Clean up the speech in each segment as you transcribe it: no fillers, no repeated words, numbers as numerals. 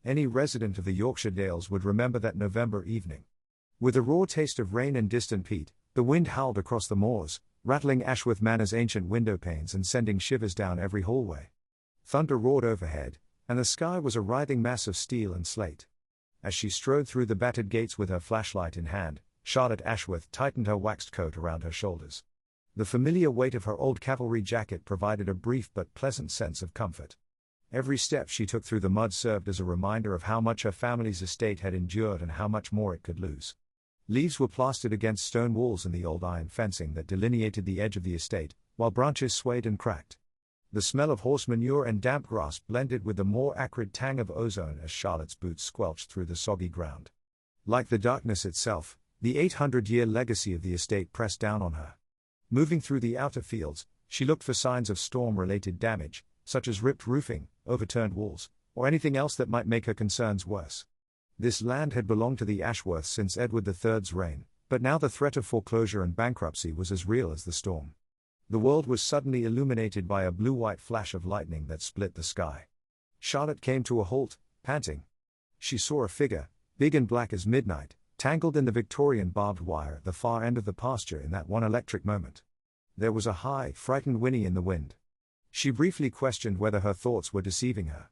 Any resident of the Yorkshire Dales would remember that November evening. With a raw taste of rain and distant peat, the wind howled across the moors, rattling Ashworth Manor's ancient window panes and sending shivers down every hallway. Thunder roared overhead, and the sky was a writhing mass of steel and slate. As she strode through the battered gates with her flashlight in hand, Charlotte Ashworth tightened her waxed coat around her shoulders. The familiar weight of her old cavalry jacket provided a brief but pleasant sense of comfort. Every step she took through the mud served as a reminder of how much her family's estate had endured and how much more it could lose. Leaves were plastered against stone walls in the old iron fencing that delineated the edge of the estate, while branches swayed and cracked. The smell of horse manure and damp grass blended with the more acrid tang of ozone as Charlotte's boots squelched through the soggy ground. Like the darkness itself, the 800-year legacy of the estate pressed down on her. Moving through the outer fields, she looked for signs of storm-related damage, such as ripped roofing, overturned walls, or anything else that might make her concerns worse. This land had belonged to the Ashworths since Edward III's reign, but now the threat of foreclosure and bankruptcy was as real as the storm. The world was suddenly illuminated by a blue-white flash of lightning that split the sky. Charlotte came to a halt, panting. She saw a figure, big and black as midnight, tangled in the Victorian barbed wire at the far end of the pasture in that one electric moment. There was a high, frightened whinny in the wind. She briefly questioned whether her thoughts were deceiving her.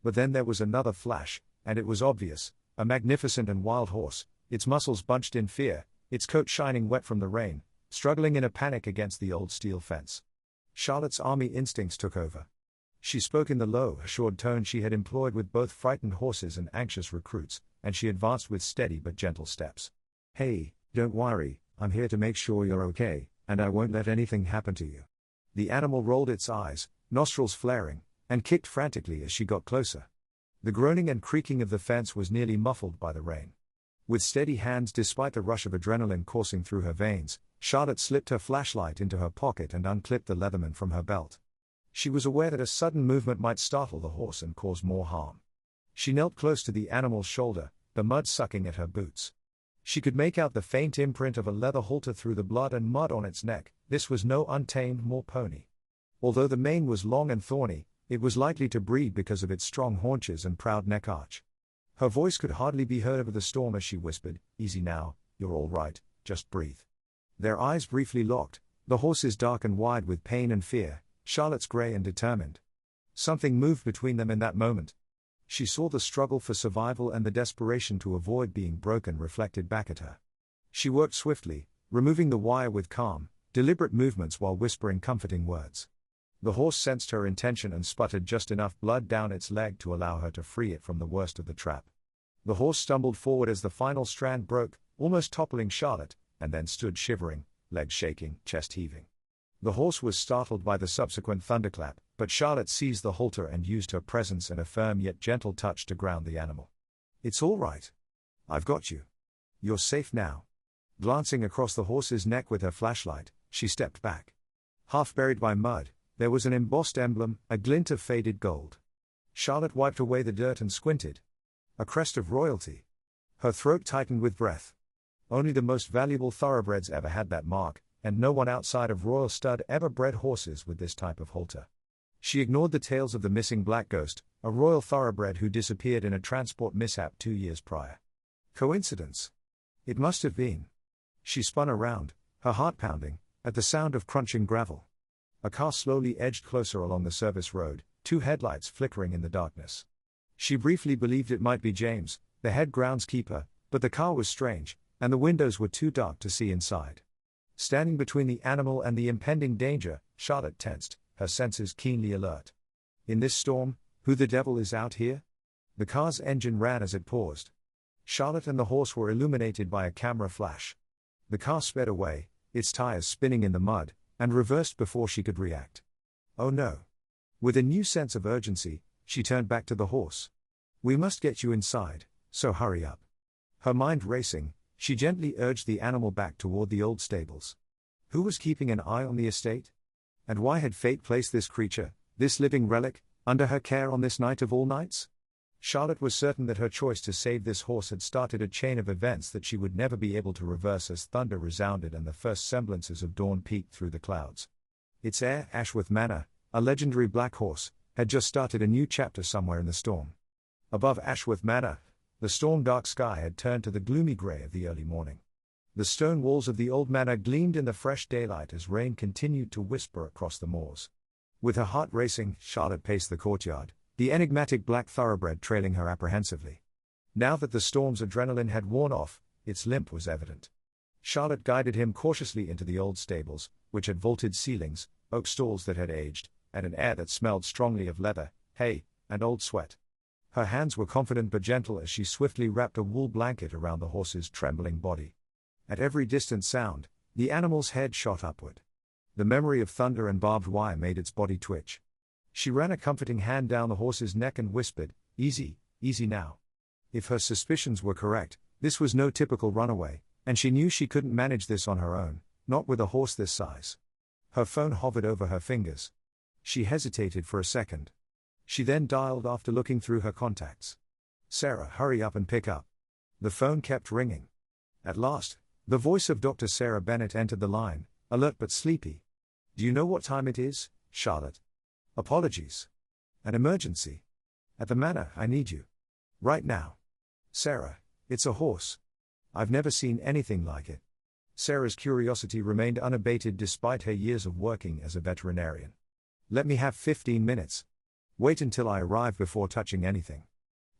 But then there was another flash, and it was obvious, a magnificent and wild horse, its muscles bunched in fear, its coat shining wet from the rain, struggling in a panic against the old steel fence. Charlotte's army instincts took over. She spoke in the low, assured tone she had employed with both frightened horses and anxious recruits, and she advanced with steady but gentle steps. "Hey, don't worry, I'm here to make sure you're okay, and I won't let anything happen to you." The animal rolled its eyes, nostrils flaring, and kicked frantically as she got closer. The groaning and creaking of the fence was nearly muffled by the rain. With steady hands despite the rush of adrenaline coursing through her veins, Charlotte slipped her flashlight into her pocket and unclipped the Leatherman from her belt. She was aware that a sudden movement might startle the horse and cause more harm. She knelt close to the animal's shoulder, the mud sucking at her boots. She could make out the faint imprint of a leather halter through the blood and mud on its neck. This was no untamed moor pony. Although the mane was long and thorny, it was likely to breed because of its strong haunches and proud neck arch. Her voice could hardly be heard over the storm as she whispered, "Easy now, you're all right, just breathe." Their eyes briefly locked, the horse's dark and wide with pain and fear, Charlotte's grey and determined. Something moved between them in that moment. She saw the struggle for survival and the desperation to avoid being broken reflected back at her. She worked swiftly, removing the wire with calm, deliberate movements while whispering comforting words. The horse sensed her intention and sputtered just enough blood down its leg to allow her to free it from the worst of the trap. The horse stumbled forward as the final strand broke, almost toppling Charlotte, and then stood shivering, legs shaking, chest heaving. The horse was startled by the subsequent thunderclap, but Charlotte seized the halter and used her presence and a firm yet gentle touch to ground the animal. "It's all right. I've got you. You're safe now." Glancing across the horse's neck with her flashlight, she stepped back. Half buried by mud, there was an embossed emblem, a glint of faded gold. Charlotte wiped away the dirt and squinted. A crest of royalty. Her throat tightened with breath. Only the most valuable thoroughbreds ever had that mark, and no one outside of royal stud ever bred horses with this type of halter. She ignored the tales of the missing black ghost, a royal thoroughbred who disappeared in a transport mishap 2 years prior. Coincidence? It must have been. She spun around, her heart pounding, at the sound of crunching gravel. A car slowly edged closer along the service road, 2 headlights flickering in the darkness. She briefly believed it might be James, the head groundskeeper, but the car was strange, and the windows were too dark to see inside. Standing between the animal and the impending danger, Charlotte tensed, her senses keenly alert. In this storm, who the devil is out here? The car's engine ran as it paused. Charlotte and the horse were illuminated by a camera flash. The car sped away, its tires spinning in the mud, and reversed before she could react. Oh no. With a new sense of urgency, she turned back to the horse. "We must get you inside, so hurry up." Her mind racing, she gently urged the animal back toward the old stables. Who was keeping an eye on the estate? And why had fate placed this creature, this living relic, under her care on this night of all nights? Charlotte was certain that her choice to save this horse had started a chain of events that she would never be able to reverse as thunder resounded and the first semblances of dawn peeked through the clouds. Its heir, Ashworth Manor, a legendary black horse, had just started a new chapter somewhere in the storm. Above Ashworth Manor, the storm-dark sky had turned to the gloomy grey of the early morning. The stone walls of the old manor gleamed in the fresh daylight as rain continued to whisper across the moors. With her heart racing, Charlotte paced the courtyard, the enigmatic black thoroughbred trailing her apprehensively. Now that the storm's adrenaline had worn off, its limp was evident. Charlotte guided him cautiously into the old stables, which had vaulted ceilings, oak stalls that had aged, and an air that smelled strongly of leather, hay, and old sweat. Her hands were confident but gentle as she swiftly wrapped a wool blanket around the horse's trembling body. At every distant sound, the animal's head shot upward. The memory of thunder and barbed wire made its body twitch. She ran a comforting hand down the horse's neck and whispered, "Easy, easy now." If her suspicions were correct, this was no typical runaway, and she knew she couldn't manage this on her own, not with a horse this size. Her phone hovered over her fingers. She hesitated for a second. She then dialed after looking through her contacts. "Sarah, hurry up and pick up." The phone kept ringing. At last, the voice of Dr. Sarah Bennett entered the line, alert but sleepy. "Do you know what time it is, Charlotte?" "Apologies. An emergency. At the manor, I need you. Right now." "Sarah, it's a horse. I've never seen anything like it." Sarah's curiosity remained unabated despite her years of working as a veterinarian. "Let me have 15 minutes. Wait until I arrive before touching anything."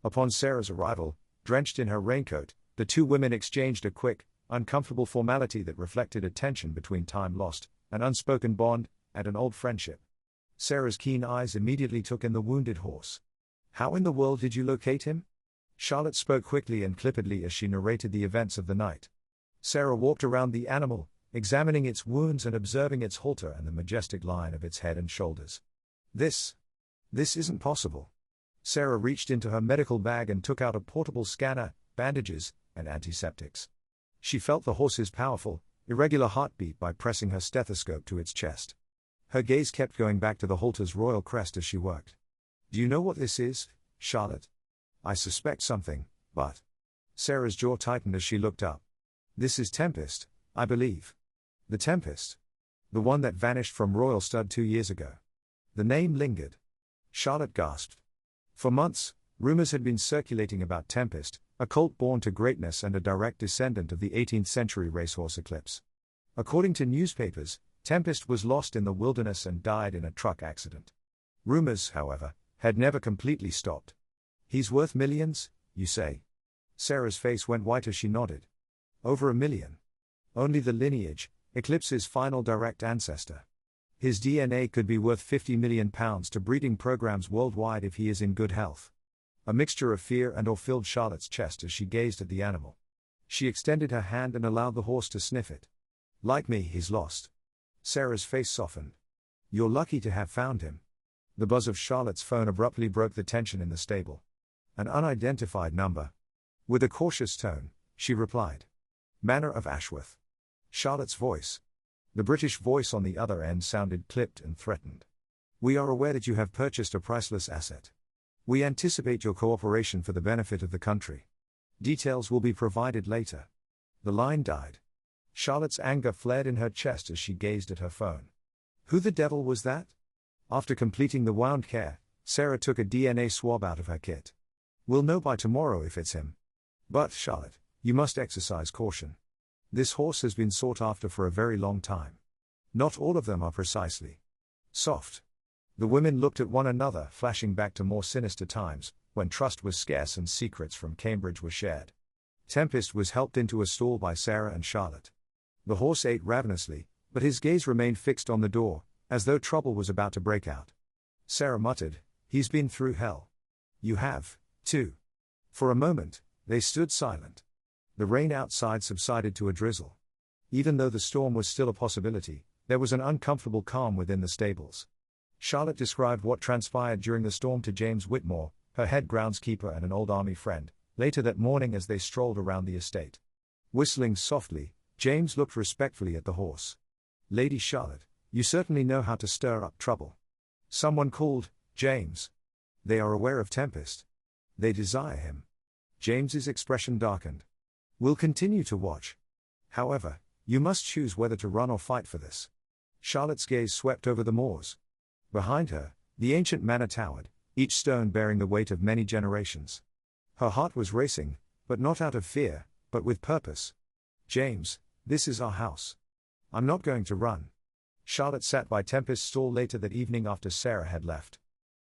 Upon Sarah's arrival, drenched in her raincoat, the two women exchanged a quick, uncomfortable formality that reflected a tension between time lost, an unspoken bond, and an old friendship. Sarah's keen eyes immediately took in the wounded horse. "How in the world did you locate him?" Charlotte spoke quickly and clippedly as she narrated the events of the night. Sarah walked around the animal, examining its wounds and observing its halter and the majestic line of its head and shoulders. This isn't possible." Sarah reached into her medical bag and took out a portable scanner, bandages, and antiseptics. She felt the horse's powerful, irregular heartbeat by pressing her stethoscope to its chest. Her gaze kept going back to the halter's royal crest as she worked. "Do you know what this is, Charlotte?" "I suspect something, but..." Sarah's jaw tightened as she looked up. "This is Tempest, I believe." "The Tempest? The one that vanished from Royal Stud 2 years ago?" The name lingered. Charlotte gasped. For months, rumors had been circulating about Tempest, a colt born to greatness and a direct descendant of the 18th century racehorse Eclipse. According to newspapers, Tempest was lost in the wilderness and died in a truck accident. Rumors, however, had never completely stopped. "He's worth millions, you say?" Sarah's face went white as she nodded. "Over $1 million. Only the lineage, Eclipse's final direct ancestor. His DNA could be worth £50 million to breeding programs worldwide if he is in good health." A mixture of fear and awe filled Charlotte's chest as she gazed at the animal. She extended her hand and allowed the horse to sniff it. "Like me, he's lost." Sarah's face softened. "You're lucky to have found him." The buzz of Charlotte's phone abruptly broke the tension in the stable. An unidentified number. With a cautious tone, she replied. "Manor of Ashworth." Charlotte's voice. The British voice on the other end sounded clipped and threatened. "We are aware that you have purchased a priceless asset. We anticipate your cooperation for the benefit of the country. Details will be provided later." The line died. Charlotte's anger fled in her chest as she gazed at her phone. Who the devil was that? After completing the wound care, Sarah took a DNA swab out of her kit. "We'll know by tomorrow if it's him. But, Charlotte, you must exercise caution. This horse has been sought after for a very long time. Not all of them are precisely soft." The women looked at one another, flashing back to more sinister times, when trust was scarce and secrets from Cambridge were shared. Tempest was helped into a stall by Sarah and Charlotte. The horse ate ravenously, but his gaze remained fixed on the door, as though trouble was about to break out. Sarah muttered, "He's been through hell. You have, too." For a moment, they stood silent. The rain outside subsided to a drizzle. Even though the storm was still a possibility, there was an uncomfortable calm within the stables. Charlotte described what transpired during the storm to James Whitmore, her head groundskeeper and an old army friend, later that morning as they strolled around the estate. Whistling softly, James looked respectfully at the horse. "Lady Charlotte, you certainly know how to stir up trouble." Someone called, "James." "They are aware of Tempest. They desire him." James's expression darkened. "We'll continue to watch. However, you must choose whether to run or fight for this." Charlotte's gaze swept over the moors. Behind her, the ancient manor towered, each stone bearing the weight of many generations. Her heart was racing, but not out of fear, but with purpose. James, this is our house. I'm not going to run. Charlotte sat by Tempest's stall later that evening after Sarah had left.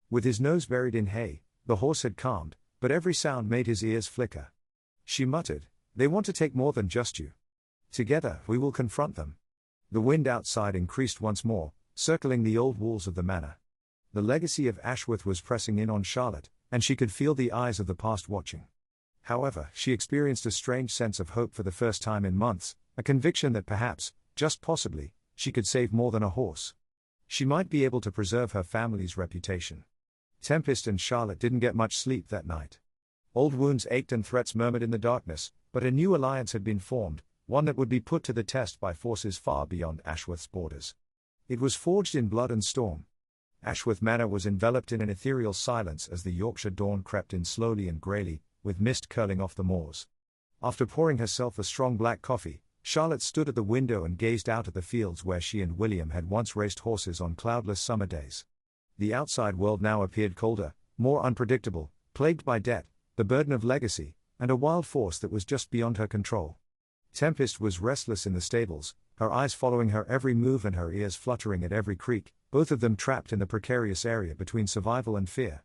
With his nose buried in hay, the horse had calmed, but every sound made his ears flicker. She muttered, "They want to take more than just you. Together, we will confront them." The wind outside increased once more, circling the old walls of the manor. The legacy of Ashworth was pressing in on Charlotte, and she could feel the eyes of the past watching. However, she experienced a strange sense of hope for the first time in months, a conviction that perhaps, just possibly, she could save more than a horse. She might be able to preserve her family's reputation. Tempest and Charlotte didn't get much sleep that night. Old wounds ached and threats murmured in the darkness, but a new alliance had been formed, one that would be put to the test by forces far beyond Ashworth's borders. It was forged in blood and storm. Ashworth Manor was enveloped in an ethereal silence as the Yorkshire dawn crept in slowly and greyly, with mist curling off the moors. After pouring herself a strong black coffee, Charlotte stood at the window and gazed out at the fields where she and William had once raced horses on cloudless summer days. The outside world now appeared colder, more unpredictable, plagued by debt, the burden of legacy, and a wild force that was just beyond her control. Tempest was restless in the stables, her eyes following her every move and her ears fluttering at every creak, both of them trapped in the precarious area between survival and fear.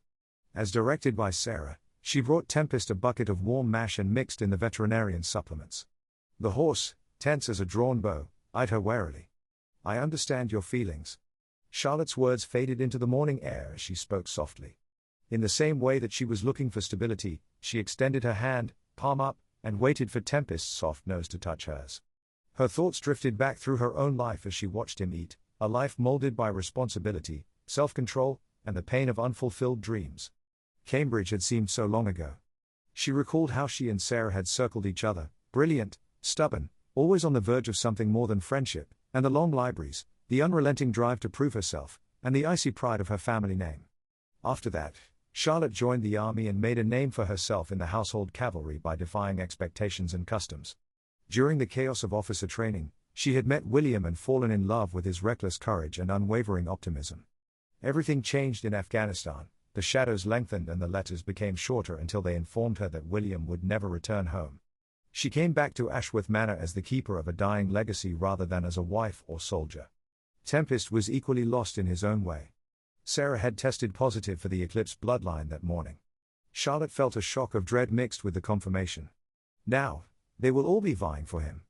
As directed by Sarah, she brought Tempest a bucket of warm mash and mixed in the veterinarian's supplements. The horse, tense as a drawn bow, eyed her warily. "I understand your feelings." Charlotte's words faded into the morning air as she spoke softly. In the same way that she was looking for stability, she extended her hand, palm up, and waited for Tempest's soft nose to touch hers. Her thoughts drifted back through her own life as she watched him eat, a life molded by responsibility, self-control, and the pain of unfulfilled dreams. Cambridge had seemed so long ago. She recalled how she and Sarah had circled each other, brilliant, stubborn, always on the verge of something more than friendship, and the long libraries, the unrelenting drive to prove herself, and the icy pride of her family name. After that, Charlotte joined the army and made a name for herself in the household cavalry by defying expectations and customs. During the chaos of officer training, she had met William and fallen in love with his reckless courage and unwavering optimism. Everything changed in Afghanistan, the shadows lengthened and the letters became shorter until they informed her that William would never return home. She came back to Ashworth Manor as the keeper of a dying legacy rather than as a wife or soldier. Tempest was equally lost in his own way. Sarah had tested positive for the Eclipse bloodline that morning. Charlotte felt a shock of dread mixed with the confirmation. Now, they will all be vying for him.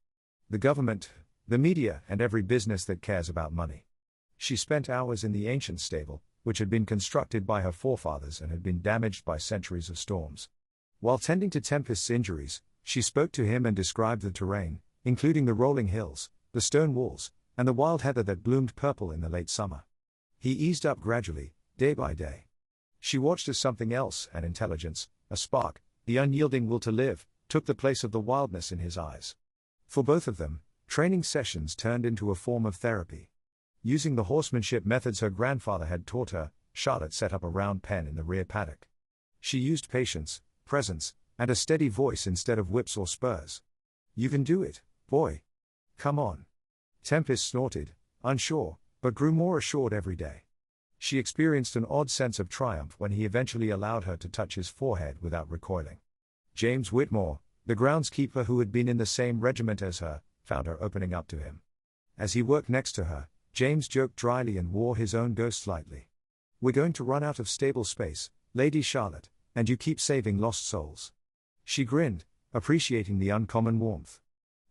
The government, the media, and every business that cares about money. She spent hours in the ancient stable, which had been constructed by her forefathers and had been damaged by centuries of storms. While tending to Tempest's injuries, she spoke to him and described the terrain, including the rolling hills, the stone walls, and the wild heather that bloomed purple in the late summer. He eased up gradually, day by day. She watched as something else, an intelligence, a spark, the unyielding will to live, took the place of the wildness in his eyes. For both of them, training sessions turned into a form of therapy. Using the horsemanship methods her grandfather had taught her, Charlotte set up a round pen in the rear paddock. She used patience, presence, and a steady voice instead of whips or spurs. "You can do it, boy. Come on." Tempest snorted, unsure, but grew more assured every day. She experienced an odd sense of triumph when he eventually allowed her to touch his forehead without recoiling. James Whitmore, the groundskeeper who had been in the same regiment as her, found her opening up to him. As he worked next to her, James joked dryly and wore his own ghost slightly. "We're going to run out of stable space, Lady Charlotte, and you keep saving lost souls." She grinned, appreciating the uncommon warmth.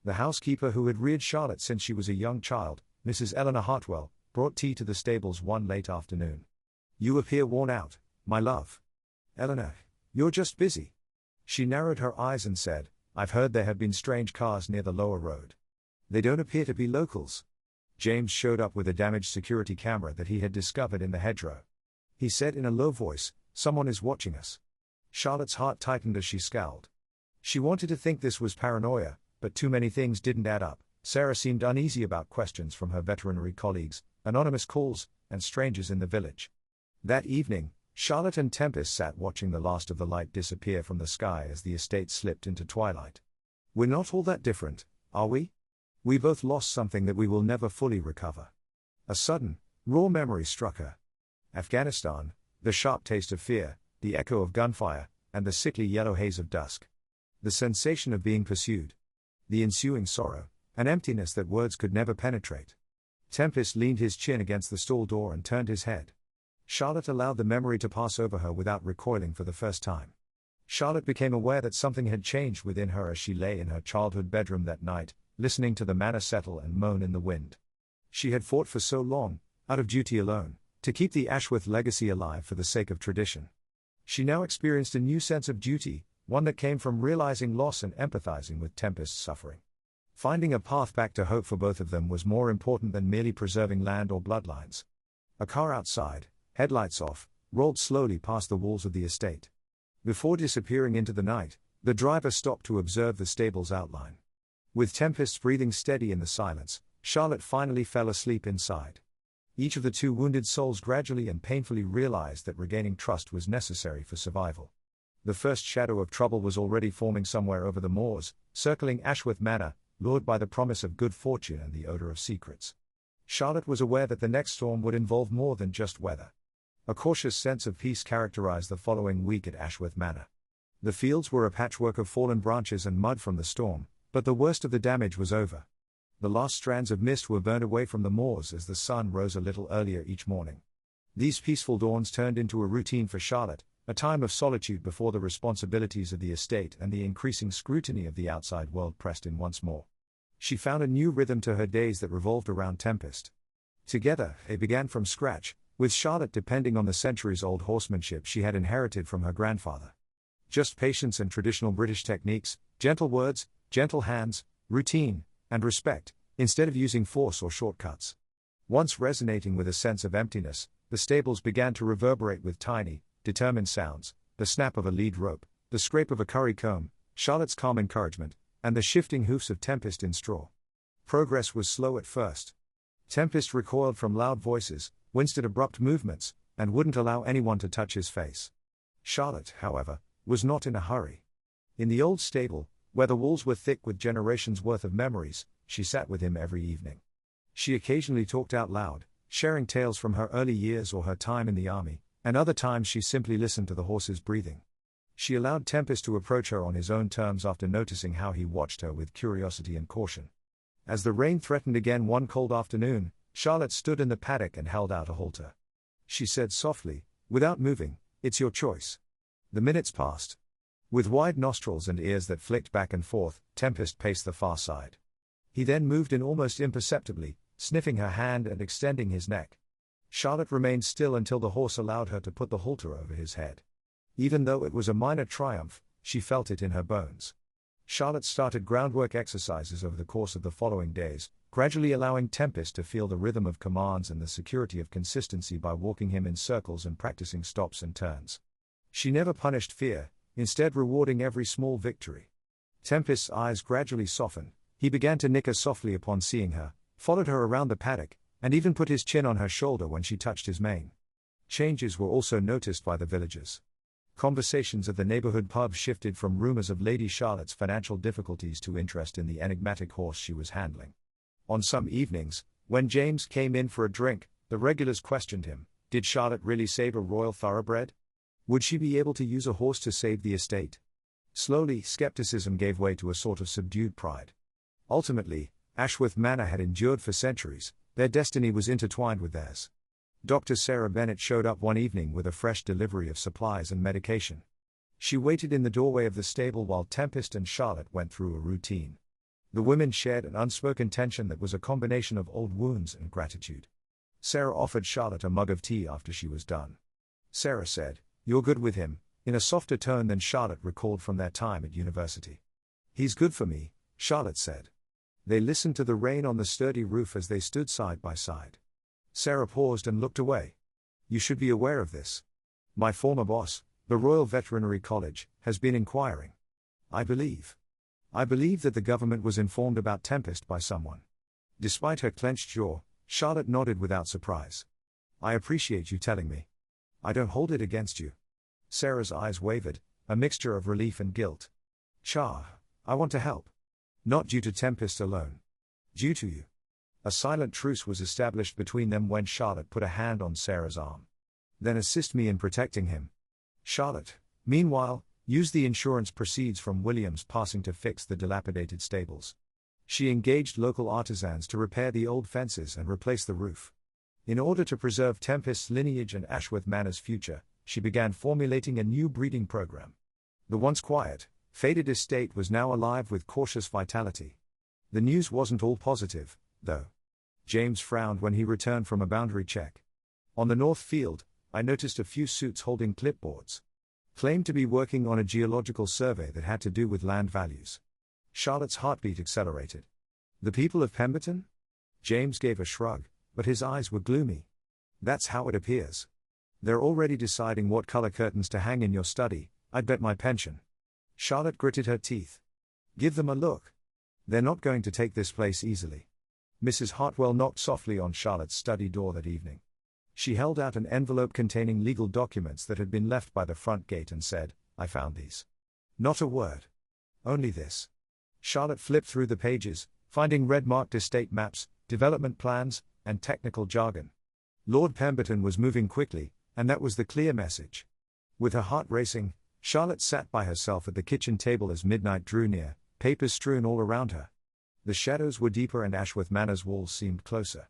The housekeeper who had reared Charlotte since she was a young child, Mrs. Eleanor Hartwell, brought tea to the stables one late afternoon. "You appear worn out, my love." "Eleanor, you're just busy." She narrowed her eyes and said, "I've heard there have been strange cars near the lower road." "They don't appear to be locals." James showed up with a damaged security camera that he had discovered in the hedgerow. He said in a low voice, "Someone is watching us." Charlotte's heart tightened as she scowled. She wanted to think this was paranoia, but too many things didn't add up. Sarah seemed uneasy about questions from her veterinary colleagues, anonymous calls, and strangers in the village. That evening, Charlotte and Tempest sat watching the last of the light disappear from the sky as the estate slipped into twilight. "We're not all that different, are we? We both lost something that we will never fully recover." A sudden, raw memory struck her. Afghanistan, The sharp taste of fear, the echo of gunfire, and the sickly yellow haze of dusk. The sensation of being pursued. The ensuing sorrow, an emptiness that words could never penetrate. Tempest leaned his chin against the stall door and turned his head. Charlotte allowed the memory to pass over her without recoiling for the first time. Charlotte became aware that something had changed within her as she lay in her childhood bedroom that night, listening to the manor settle and moan in the wind. She had fought for so long, out of duty alone, to keep the Ashworth legacy alive for the sake of tradition. She now experienced a new sense of duty, one that came from realizing loss and empathizing with Tempest's suffering. Finding a path back to hope for both of them was more important than merely preserving land or bloodlines. A car outside, headlights off, rolled slowly past the walls of the estate. Before disappearing into the night, the driver stopped to observe the stable's outline. With Tempest breathing steady in the silence, Charlotte finally fell asleep inside. Each of the two wounded souls gradually and painfully realized that regaining trust was necessary for survival. The first shadow of trouble was already forming somewhere over the moors, circling Ashworth Manor, lured by the promise of good fortune and the odor of secrets. Charlotte was aware that the next storm would involve more than just weather. A cautious sense of peace characterized the following week at Ashworth Manor. The fields were a patchwork of fallen branches and mud from the storm, but the worst of the damage was over. The last strands of mist were burned away from the moors as the sun rose a little earlier each morning. These peaceful dawns turned into a routine for Charlotte, a time of solitude before the responsibilities of the estate and the increasing scrutiny of the outside world pressed in once more. She found a new rhythm to her days that revolved around Tempest. Together, they began from scratch, with Charlotte depending on the centuries-old horsemanship she had inherited from her grandfather. Just patience and traditional British techniques, gentle words, gentle hands, routine, and respect, instead of using force or shortcuts. Once resonating with a sense of emptiness, the stables began to reverberate with tiny, determined sounds, the snap of a lead rope, the scrape of a curry comb, Charlotte's calm encouragement, and the shifting hoofs of Tempest in straw. Progress was slow at first. Tempest recoiled from loud voices, winced at abrupt movements, and wouldn't allow anyone to touch his face. Charlotte, however, was not in a hurry. In the old stable, where the walls were thick with generations' worth of memories, she sat with him every evening. She occasionally talked out loud, sharing tales from her early years or her time in the army, and other times she simply listened to the horse's breathing. She allowed Tempest to approach her on his own terms after noticing how he watched her with curiosity and caution. As the rain threatened again one cold afternoon, Charlotte stood in the paddock and held out a halter. She said softly, without moving, "It's your choice." The minutes passed. With wide nostrils and ears that flicked back and forth, Tempest paced the far side. He then moved in almost imperceptibly, sniffing her hand and extending his neck. Charlotte remained still until the horse allowed her to put the halter over his head. Even though it was a minor triumph, she felt it in her bones. Charlotte started groundwork exercises over the course of the following days, gradually allowing Tempest to feel the rhythm of commands and the security of consistency by walking him in circles and practicing stops and turns. She never punished fear, instead rewarding every small victory. Tempest's eyes gradually softened. He began to nicker softly upon seeing her, followed her around the paddock, and even put his chin on her shoulder when she touched his mane. Changes were also noticed by the villagers. Conversations at the neighborhood pub shifted from rumors of Lady Charlotte's financial difficulties to interest in the enigmatic horse she was handling. On some evenings, when James came in for a drink, the regulars questioned him, did Charlotte really save a royal thoroughbred? Would she be able to use a horse to save the estate? Slowly, skepticism gave way to a sort of subdued pride. Ultimately, Ashworth Manor had endured for centuries, their destiny was intertwined with theirs. Dr. Sarah Bennett showed up one evening with a fresh delivery of supplies and medication. She waited in the doorway of the stable while Tempest and Charlotte went through a routine. The women shared an unspoken tension that was a combination of old wounds and gratitude. Sarah offered Charlotte a mug of tea after she was done. Sarah said, "You're good with him," in a softer tone than Charlotte recalled from their time at university. "He's good for me," Charlotte said. They listened to the rain on the sturdy roof as they stood side by side. Sarah paused and looked away. "You should be aware of this. My former boss, the Royal Veterinary College, has been inquiring. I believe that the government was informed about Tempest by someone." Despite her clenched jaw, Charlotte nodded without surprise. "I appreciate you telling me. I don't hold it against you." Sarah's eyes wavered, a mixture of relief and guilt. I want to help. Not due to Tempest alone. Due to you." A silent truce was established between them when Charlotte put a hand on Sarah's arm. Then assist me in protecting him. Charlotte, meanwhile, used the insurance proceeds from William's passing to fix the dilapidated stables. She engaged local artisans to repair the old fences and replace the roof. In order to preserve Tempest's lineage and Ashworth Manor's future, she began formulating a new breeding program. The once quiet, faded estate was now alive with cautious vitality. The news wasn't all positive, though. James frowned when he returned from a boundary check. On the north field, I noticed a few suits holding clipboards. Claimed to be working on a geological survey that had to do with land values. Charlotte's heartbeat accelerated. The people of Pemberton? James gave a shrug, but his eyes were gloomy. That's how it appears. They're already deciding what color curtains to hang in your study, I'd bet my pension. Charlotte gritted her teeth. Give them a look. They're not going to take this place easily. Mrs. Hartwell knocked softly on Charlotte's study door that evening. She held out an envelope containing legal documents that had been left by the front gate and said, I found these. Not a word. Only this. Charlotte flipped through the pages, finding red-marked estate maps, development plans, and technical jargon. Lord Pemberton was moving quickly, and that was the clear message. With her heart racing, Charlotte sat by herself at the kitchen table as midnight drew near, papers strewn all around her. The shadows were deeper and Ashworth Manor's walls seemed closer.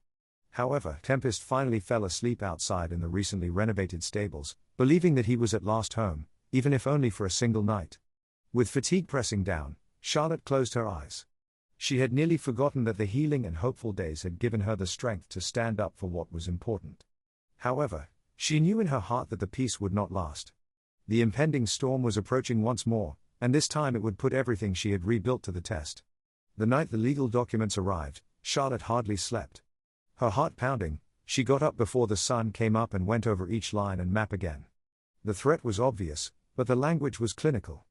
However, Tempest finally fell asleep outside in the recently renovated stables, believing that he was at last home, even if only for a single night. With fatigue pressing down, Charlotte closed her eyes. She had nearly forgotten that the healing and hopeful days had given her the strength to stand up for what was important. However, she knew in her heart that the peace would not last. The impending storm was approaching once more, and this time it would put everything she had rebuilt to the test. The night the legal documents arrived, Charlotte hardly slept. Her heart pounding, she got up before the sun came up and went over each line and map again. The threat was obvious, but the language was clinical.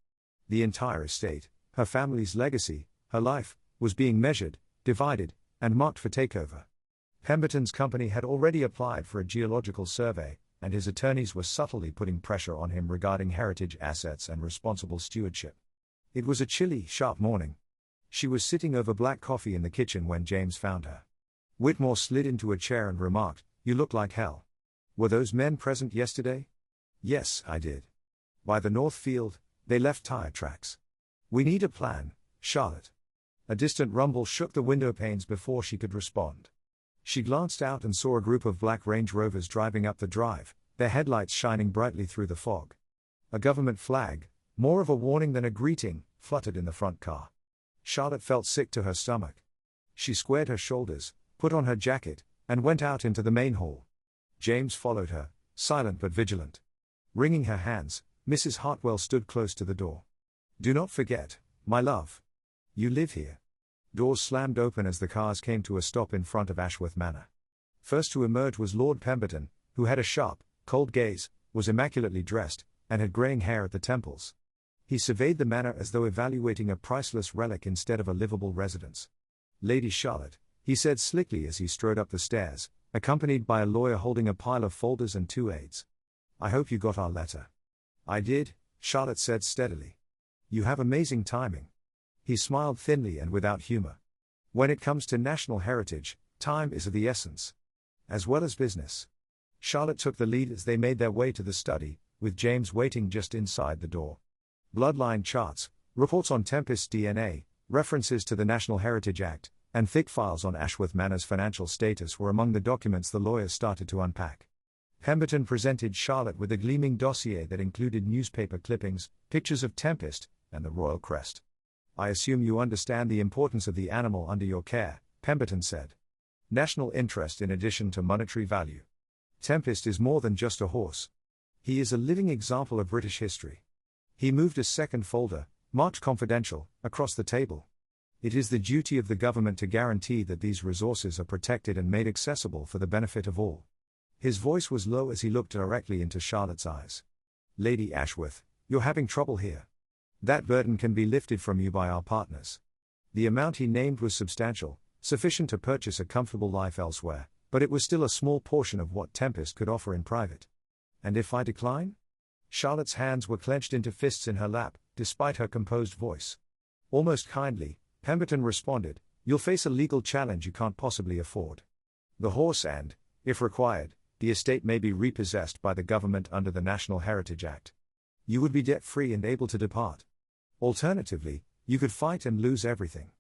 The entire estate, her family's legacy, her life, was being measured, divided, and marked for takeover. Pemberton's company had already applied for a geological survey, and his attorneys were subtly putting pressure on him regarding heritage assets and responsible stewardship. It was a chilly, sharp morning. She was sitting over black coffee in the kitchen when James found her. Whitmore slid into a chair and remarked, "You look like hell. Were those men present yesterday?" "Yes, I did. By the north field, they left tire tracks." "We need a plan, Charlotte." A distant rumble shook the window panes before she could respond. She glanced out and saw a group of black Range Rovers driving up the drive, their headlights shining brightly through the fog. A government flag, more of a warning than a greeting, fluttered in the front car. Charlotte felt sick to her stomach. She squared her shoulders, put on her jacket, and went out into the main hall. James followed her, silent but vigilant. Wringing her hands, Mrs. Hartwell stood close to the door. "Do not forget, my love. You live here." Doors slammed open as the cars came to a stop in front of Ashworth Manor. First to emerge was Lord Pemberton, who had a sharp, cold gaze, was immaculately dressed, and had graying hair at the temples. He surveyed the manor as though evaluating a priceless relic instead of a livable residence. "Lady Charlotte," he said slickly as he strode up the stairs, accompanied by a lawyer holding a pile of folders and two aides. "I hope you got our letter." "I did," Charlotte said steadily. "You have amazing timing." He smiled thinly and without humor. "When it comes to national heritage, time is of the essence. As well as business." Charlotte took the lead as they made their way to the study, with James waiting just inside the door. Bloodline charts, reports on Tempest's DNA, references to the National Heritage Act, and thick files on Ashworth Manor's financial status were among the documents the lawyers started to unpack. Pemberton presented Charlotte with a gleaming dossier that included newspaper clippings, pictures of Tempest, and the royal crest. "I assume you understand the importance of the animal under your care," Pemberton said. "National interest in addition to monetary value. Tempest is more than just a horse. He is a living example of British history." He moved a second folder, marked confidential, across the table. "It is the duty of the government to guarantee that these resources are protected and made accessible for the benefit of all." His voice was low as he looked directly into Charlotte's eyes. "Lady Ashworth, you're having trouble here. That burden can be lifted from you by our partners." The amount he named was substantial, sufficient to purchase a comfortable life elsewhere, but it was still a small portion of what Tempest could offer in private. "And if I decline?" Charlotte's hands were clenched into fists in her lap, despite her composed voice. Almost kindly, Pemberton responded, "You'll face a legal challenge you can't possibly afford. The horse and, if required, the estate may be repossessed by the government under the National Heritage Act. You would be debt-free and able to depart. Alternatively, you could fight and lose everything.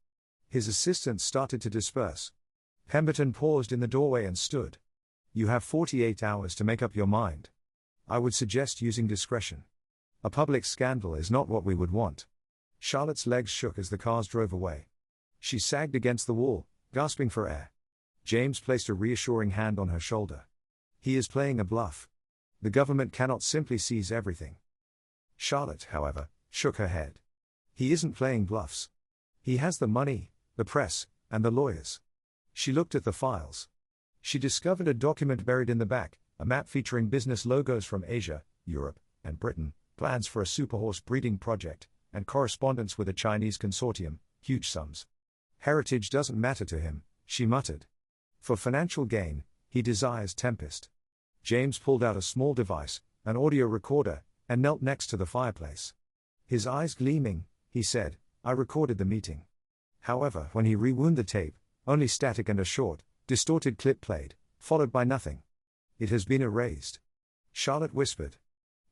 His assistants started to disperse. Pemberton paused in the doorway and stood. You have 48 hours to make up your mind. I would suggest using discretion. A public scandal is not what we would want. Charlotte's legs shook as the cars drove away. She sagged against the wall, gasping for air. James placed a reassuring hand on her shoulder. He is playing a bluff. The government cannot simply seize everything. Charlotte, however, shook her head. He isn't playing bluffs. He has the money, the press, and the lawyers. She looked at the files. She discovered a document buried in the back, a map featuring business logos from Asia, Europe, and Britain, plans for a superhorse breeding project, and correspondence with a Chinese consortium, huge sums. Heritage doesn't matter to him, she muttered. For financial gain, he desires Tempest. James pulled out a small device, an audio recorder, and knelt next to the fireplace. His eyes gleaming, he said, I recorded the meeting. However, when he rewound the tape, only static and a short, distorted clip played, followed by nothing. It has been erased. Charlotte whispered.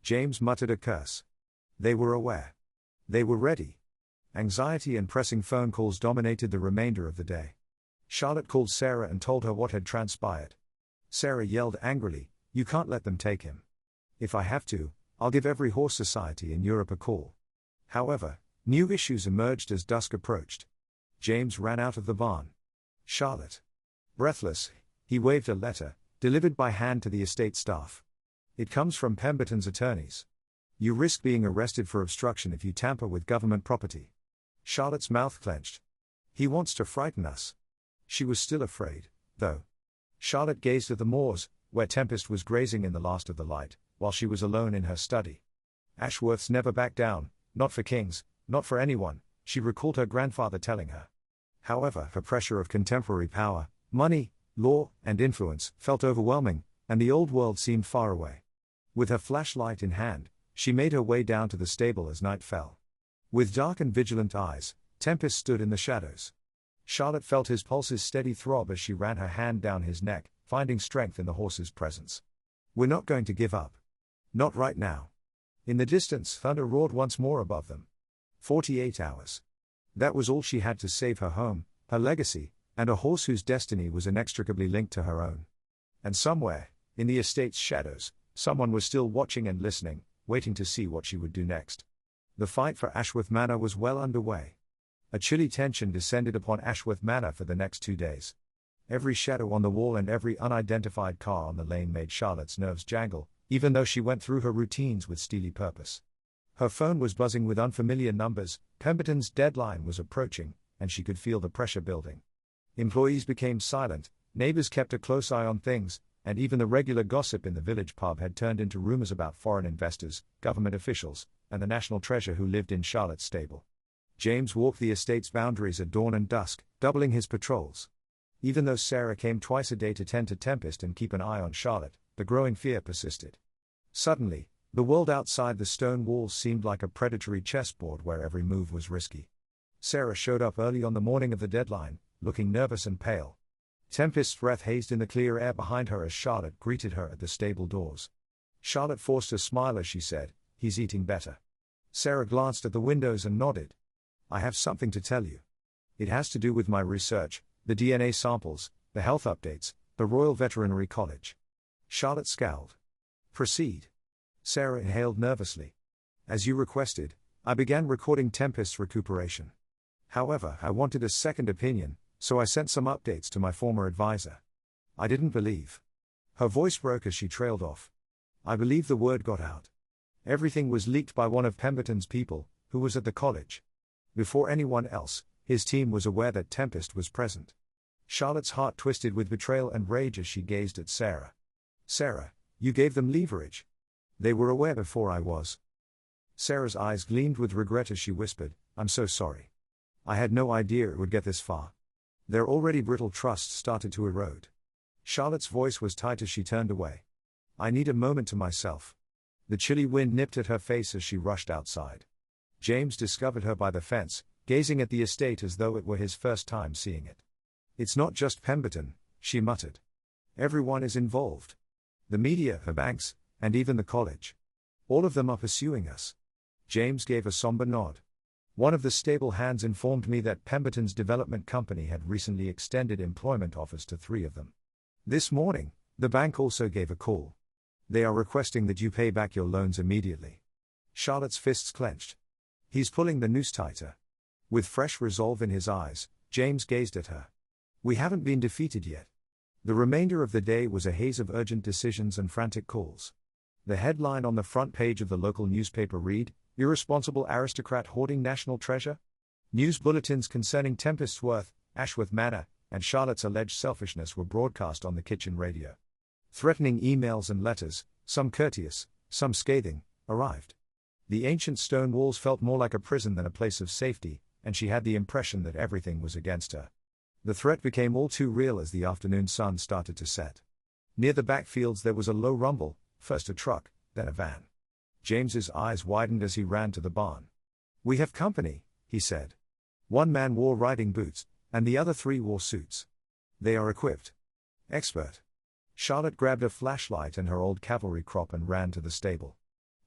James muttered a curse. They were aware. They were ready. Anxiety and pressing phone calls dominated the remainder of the day. Charlotte called Sarah and told her what had transpired. Sarah yelled angrily, You can't let them take him. If I have to, I'll give every horse society in Europe a call. However, new issues emerged as dusk approached. James ran out of the barn. Charlotte. Breathless, he waved a letter, delivered by hand to the estate staff. It comes from Pemberton's attorneys. You risk being arrested for obstruction if you tamper with government property. Charlotte's mouth clenched. He wants to frighten us. She was still afraid, though. Charlotte gazed at the moors, where Tempest was grazing in the last of the light, while she was alone in her study. Ashworths never back down, not for kings, not for anyone, she recalled her grandfather telling her. However, the pressure of contemporary power, money, law, and influence felt overwhelming, and the old world seemed far away. With her flashlight in hand, she made her way down to the stable as night fell. With dark and vigilant eyes, Tempest stood in the shadows. Charlotte felt his pulses steady throb as she ran her hand down his neck, finding strength in the horse's presence. We're not going to give up. Not right now. In the distance, thunder roared once more above them. 48 hours. That was all she had to save her home, her legacy, and a horse whose destiny was inextricably linked to her own. And somewhere, in the estate's shadows, someone was still watching and listening, waiting to see what she would do next. The fight for Ashworth Manor was well underway. A chilly tension descended upon Ashworth Manor for the next 2 days. Every shadow on the wall and every unidentified car on the lane made Charlotte's nerves jangle, even though she went through her routines with steely purpose. Her phone was buzzing with unfamiliar numbers, Pemberton's deadline was approaching, and she could feel the pressure building. Employees became silent, neighbors kept a close eye on things, and even the regular gossip in the village pub had turned into rumors about foreign investors, government officials, and the national treasure who lived in Charlotte's stable. James walked the estate's boundaries at dawn and dusk, doubling his patrols. Even though Sarah came twice a day to tend to Tempest and keep an eye on Charlotte, the growing fear persisted. Suddenly, the world outside the stone walls seemed like a predatory chessboard where every move was risky. Sarah showed up early on the morning of the deadline, looking nervous and pale. Tempest's breath hazed in the clear air behind her as Charlotte greeted her at the stable doors. Charlotte forced a smile as she said, He's eating better. Sarah glanced at the windows and nodded. I have something to tell you. It has to do with my research, the DNA samples, the health updates, the Royal Veterinary College. Charlotte scowled. Proceed. Sarah inhaled nervously. As you requested, I began recording Tempest's recuperation. However, I wanted a second opinion, so I sent some updates to my former advisor. I didn't believe. Her voice broke as she trailed off. I believe the word got out. Everything was leaked by one of Pemberton's people, who was at the college. Before anyone else, his team was aware that Tempest was present. Charlotte's heart twisted with betrayal and rage as she gazed at Sarah. Sarah, you gave them leverage. They were aware before I was. Sarah's eyes gleamed with regret as she whispered, I'm so sorry. I had no idea it would get this far. Their already brittle trust started to erode. Charlotte's voice was tight as she turned away. I need a moment to myself. The chilly wind nipped at her face as she rushed outside. James discovered her by the fence, gazing at the estate as though it were his first time seeing it. It's not just Pemberton, she muttered. Everyone is involved. The media, the banks, and even the college. All of them are pursuing us. James gave a somber nod. One of the stable hands informed me that Pemberton's development company had recently extended employment offers to 3 of them. This morning, the bank also gave a call. They are requesting that you pay back your loans immediately. Charlotte's fists clenched. He's pulling the noose tighter. With fresh resolve in his eyes, James gazed at her. We haven't been defeated yet. The remainder of the day was a haze of urgent decisions and frantic calls. The headline on the front page of the local newspaper read, "Irresponsible aristocrat hoarding national treasure?" News bulletins concerning Tempest's worth, Ashworth Manor, and Charlotte's alleged selfishness were broadcast on the kitchen radio. Threatening emails and letters, some courteous, some scathing, arrived. The ancient stone walls felt more like a prison than a place of safety, and she had the impression that everything was against her. The threat became all too real as the afternoon sun started to set. Near the backfields there was a low rumble, first a truck, then a van. James's eyes widened as he ran to the barn. "We have company," he said. One man wore riding boots, and the other 3 wore suits. "They are equipped." "Expert." Charlotte grabbed a flashlight and her old cavalry crop and ran to the stable.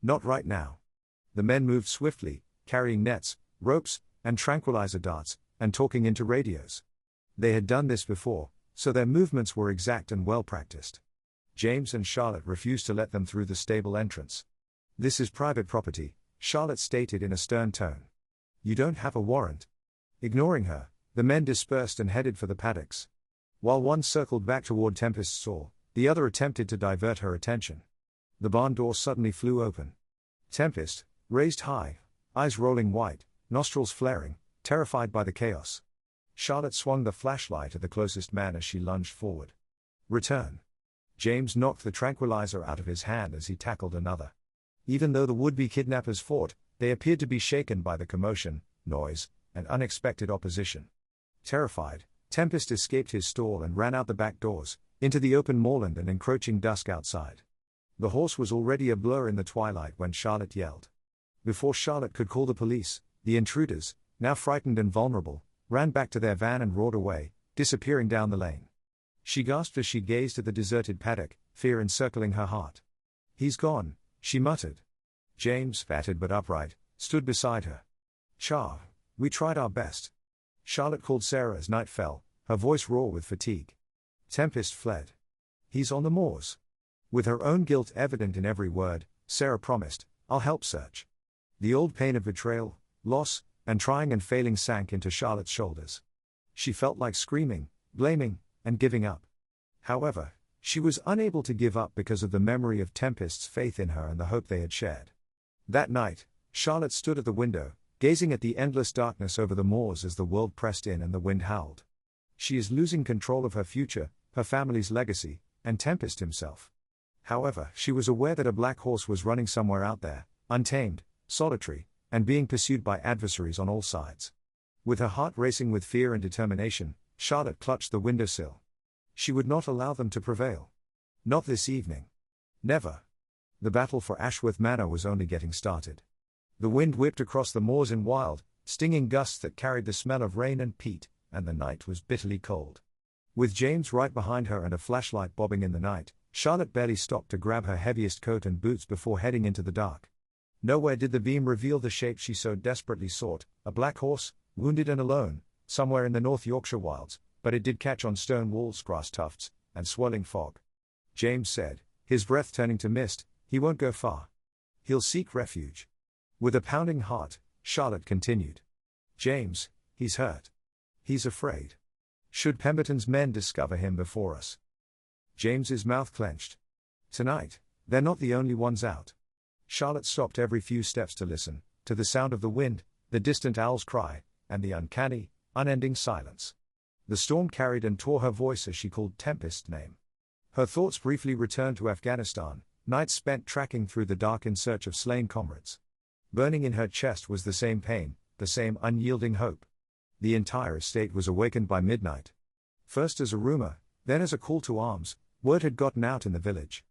"Not right now." The men moved swiftly, carrying nets, ropes, and tranquilizer darts, and talking into radios. They had done this before, so their movements were exact and well practiced. James and Charlotte refused to let them through the stable entrance. "This is private property," Charlotte stated in a stern tone. "You don't have a warrant." Ignoring her, the men dispersed and headed for the paddocks. While one circled back toward Tempest's stall, the other attempted to divert her attention. The barn door suddenly flew open. Tempest, raised high, eyes rolling white, nostrils flaring, terrified by the chaos. Charlotte swung the flashlight at the closest man as she lunged forward. "Return." James knocked the tranquilizer out of his hand as he tackled another. Even though the would-be kidnappers fought, they appeared to be shaken by the commotion, noise, and unexpected opposition. Terrified, Tempest escaped his stall and ran out the back doors, into the open moorland and encroaching dusk outside. The horse was already a blur in the twilight when Charlotte yelled. Before Charlotte could call the police, the intruders, now frightened and vulnerable, ran back to their van and roared away, disappearing down the lane. She gasped as she gazed at the deserted paddock, fear encircling her heart. "He's gone," she muttered. James, battered but upright, stood beside her. "Char, we tried our best." Charlotte called Sarah as night fell, her voice raw with fatigue. Tempest fled. "He's on the moors." With her own guilt evident in every word, Sarah promised, "I'll help search." The old pain of betrayal, loss, and trying and failing sank into Charlotte's shoulders. She felt like screaming, blaming, and giving up. However, she was unable to give up because of the memory of Tempest's faith in her and the hope they had shared. That night, Charlotte stood at the window, gazing at the endless darkness over the moors as the world pressed in and the wind howled. She is losing control of her future, her family's legacy, and Tempest himself. However, she was aware that a black horse was running somewhere out there, untamed, solitary, and being pursued by adversaries on all sides. With her heart racing with fear and determination, Charlotte clutched the windowsill. She would not allow them to prevail. Not this evening. Never. The battle for Ashworth Manor was only getting started. The wind whipped across the moors in wild, stinging gusts that carried the smell of rain and peat, and the night was bitterly cold. With James right behind her and a flashlight bobbing in the night, Charlotte barely stopped to grab her heaviest coat and boots before heading into the dark. Nowhere did the beam reveal the shape she so desperately sought, a black horse, wounded and alone, somewhere in the North Yorkshire wilds, but it did catch on stone walls, grass tufts, and swirling fog. James said, his breath turning to mist, "He won't go far. He'll seek refuge." With a pounding heart, Charlotte continued. "James, he's hurt. He's afraid. Should Pemberton's men discover him before us?" James's mouth clenched. "Tonight, they're not the only ones out." Charlotte stopped every few steps to listen, to the sound of the wind, the distant owl's cry, and the uncanny, unending silence. The storm carried and tore her voice as she called Tempest's name. Her thoughts briefly returned to Afghanistan, nights spent tracking through the dark in search of slain comrades. Burning in her chest was the same pain, the same unyielding hope. The entire estate was awakened by midnight. First as a rumor, then as a call to arms, word had gotten out in the village.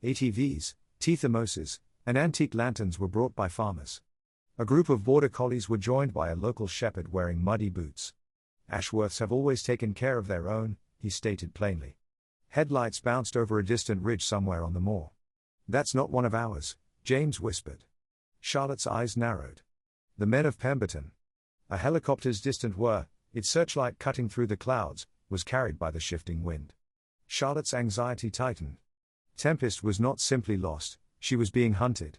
ATVs, tea thermoses, and antique lanterns were brought by farmers. A group of border collies were joined by a local shepherd wearing muddy boots. "Ashworths have always taken care of their own," he stated plainly. Headlights bounced over a distant ridge somewhere on the moor. "That's not one of ours," James whispered. Charlotte's eyes narrowed. "The men of Pemberton." A helicopter's distant whir, its searchlight cutting through the clouds, was carried by the shifting wind. Charlotte's anxiety tightened. Tempest was not simply lost, she was being hunted.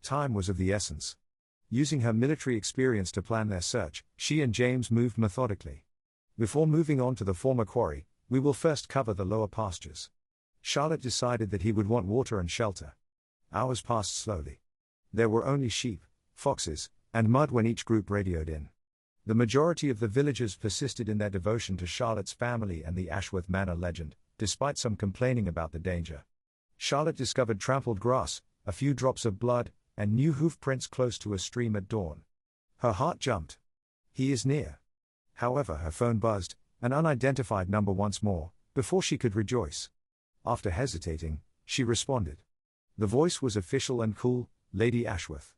Time was of the essence. Using her military experience to plan their search, she and James moved methodically. "Before moving on to the former quarry, we will first cover the lower pastures." Charlotte decided that he would want water and shelter. Hours passed slowly. There were only sheep, foxes, and mud when each group radioed in. The majority of the villagers persisted in their devotion to Charlotte's family and the Ashworth Manor legend, despite some complaining about the danger. Charlotte discovered trampled grass, a few drops of blood, and new hoof prints close to a stream at dawn. Her heart jumped. "He is near." However, her phone buzzed, an unidentified number once more, before she could rejoice. After hesitating, she responded. The voice was official and cool. "Lady Ashworth.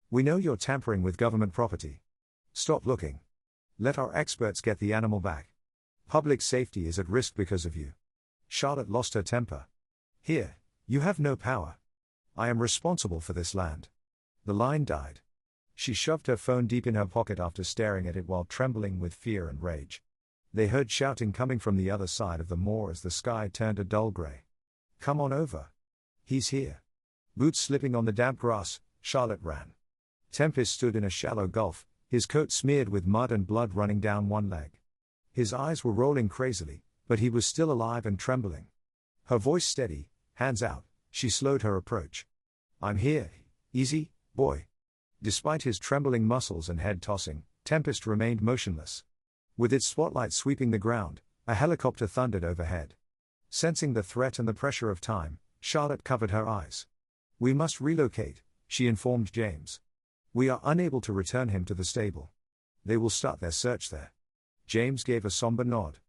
We know you're tampering with government property. Stop looking. Let our experts get the animal back. Public safety is at risk because of you." Charlotte lost her temper. "Here, you have no power. I am responsible for this land." The line died. She shoved her phone deep in her pocket after staring at it while trembling with fear and rage. They heard shouting coming from the other side of the moor as the sky turned a dull grey. "Come on over. He's here." Boots slipping on the damp grass, Charlotte ran. Tempest stood in a shallow gulf, his coat smeared with mud and blood running down one leg. His eyes were rolling crazily, but he was still alive and trembling. Her voice steady, hands out, she slowed her approach. "I'm here, easy, boy." Despite his trembling muscles and head tossing, Tempest remained motionless. With its spotlight sweeping the ground, a helicopter thundered overhead. Sensing the threat and the pressure of time, Charlotte covered her eyes. "We must relocate," she informed James. "We are unable to return him to the stable. They will start their search there." James gave a somber nod.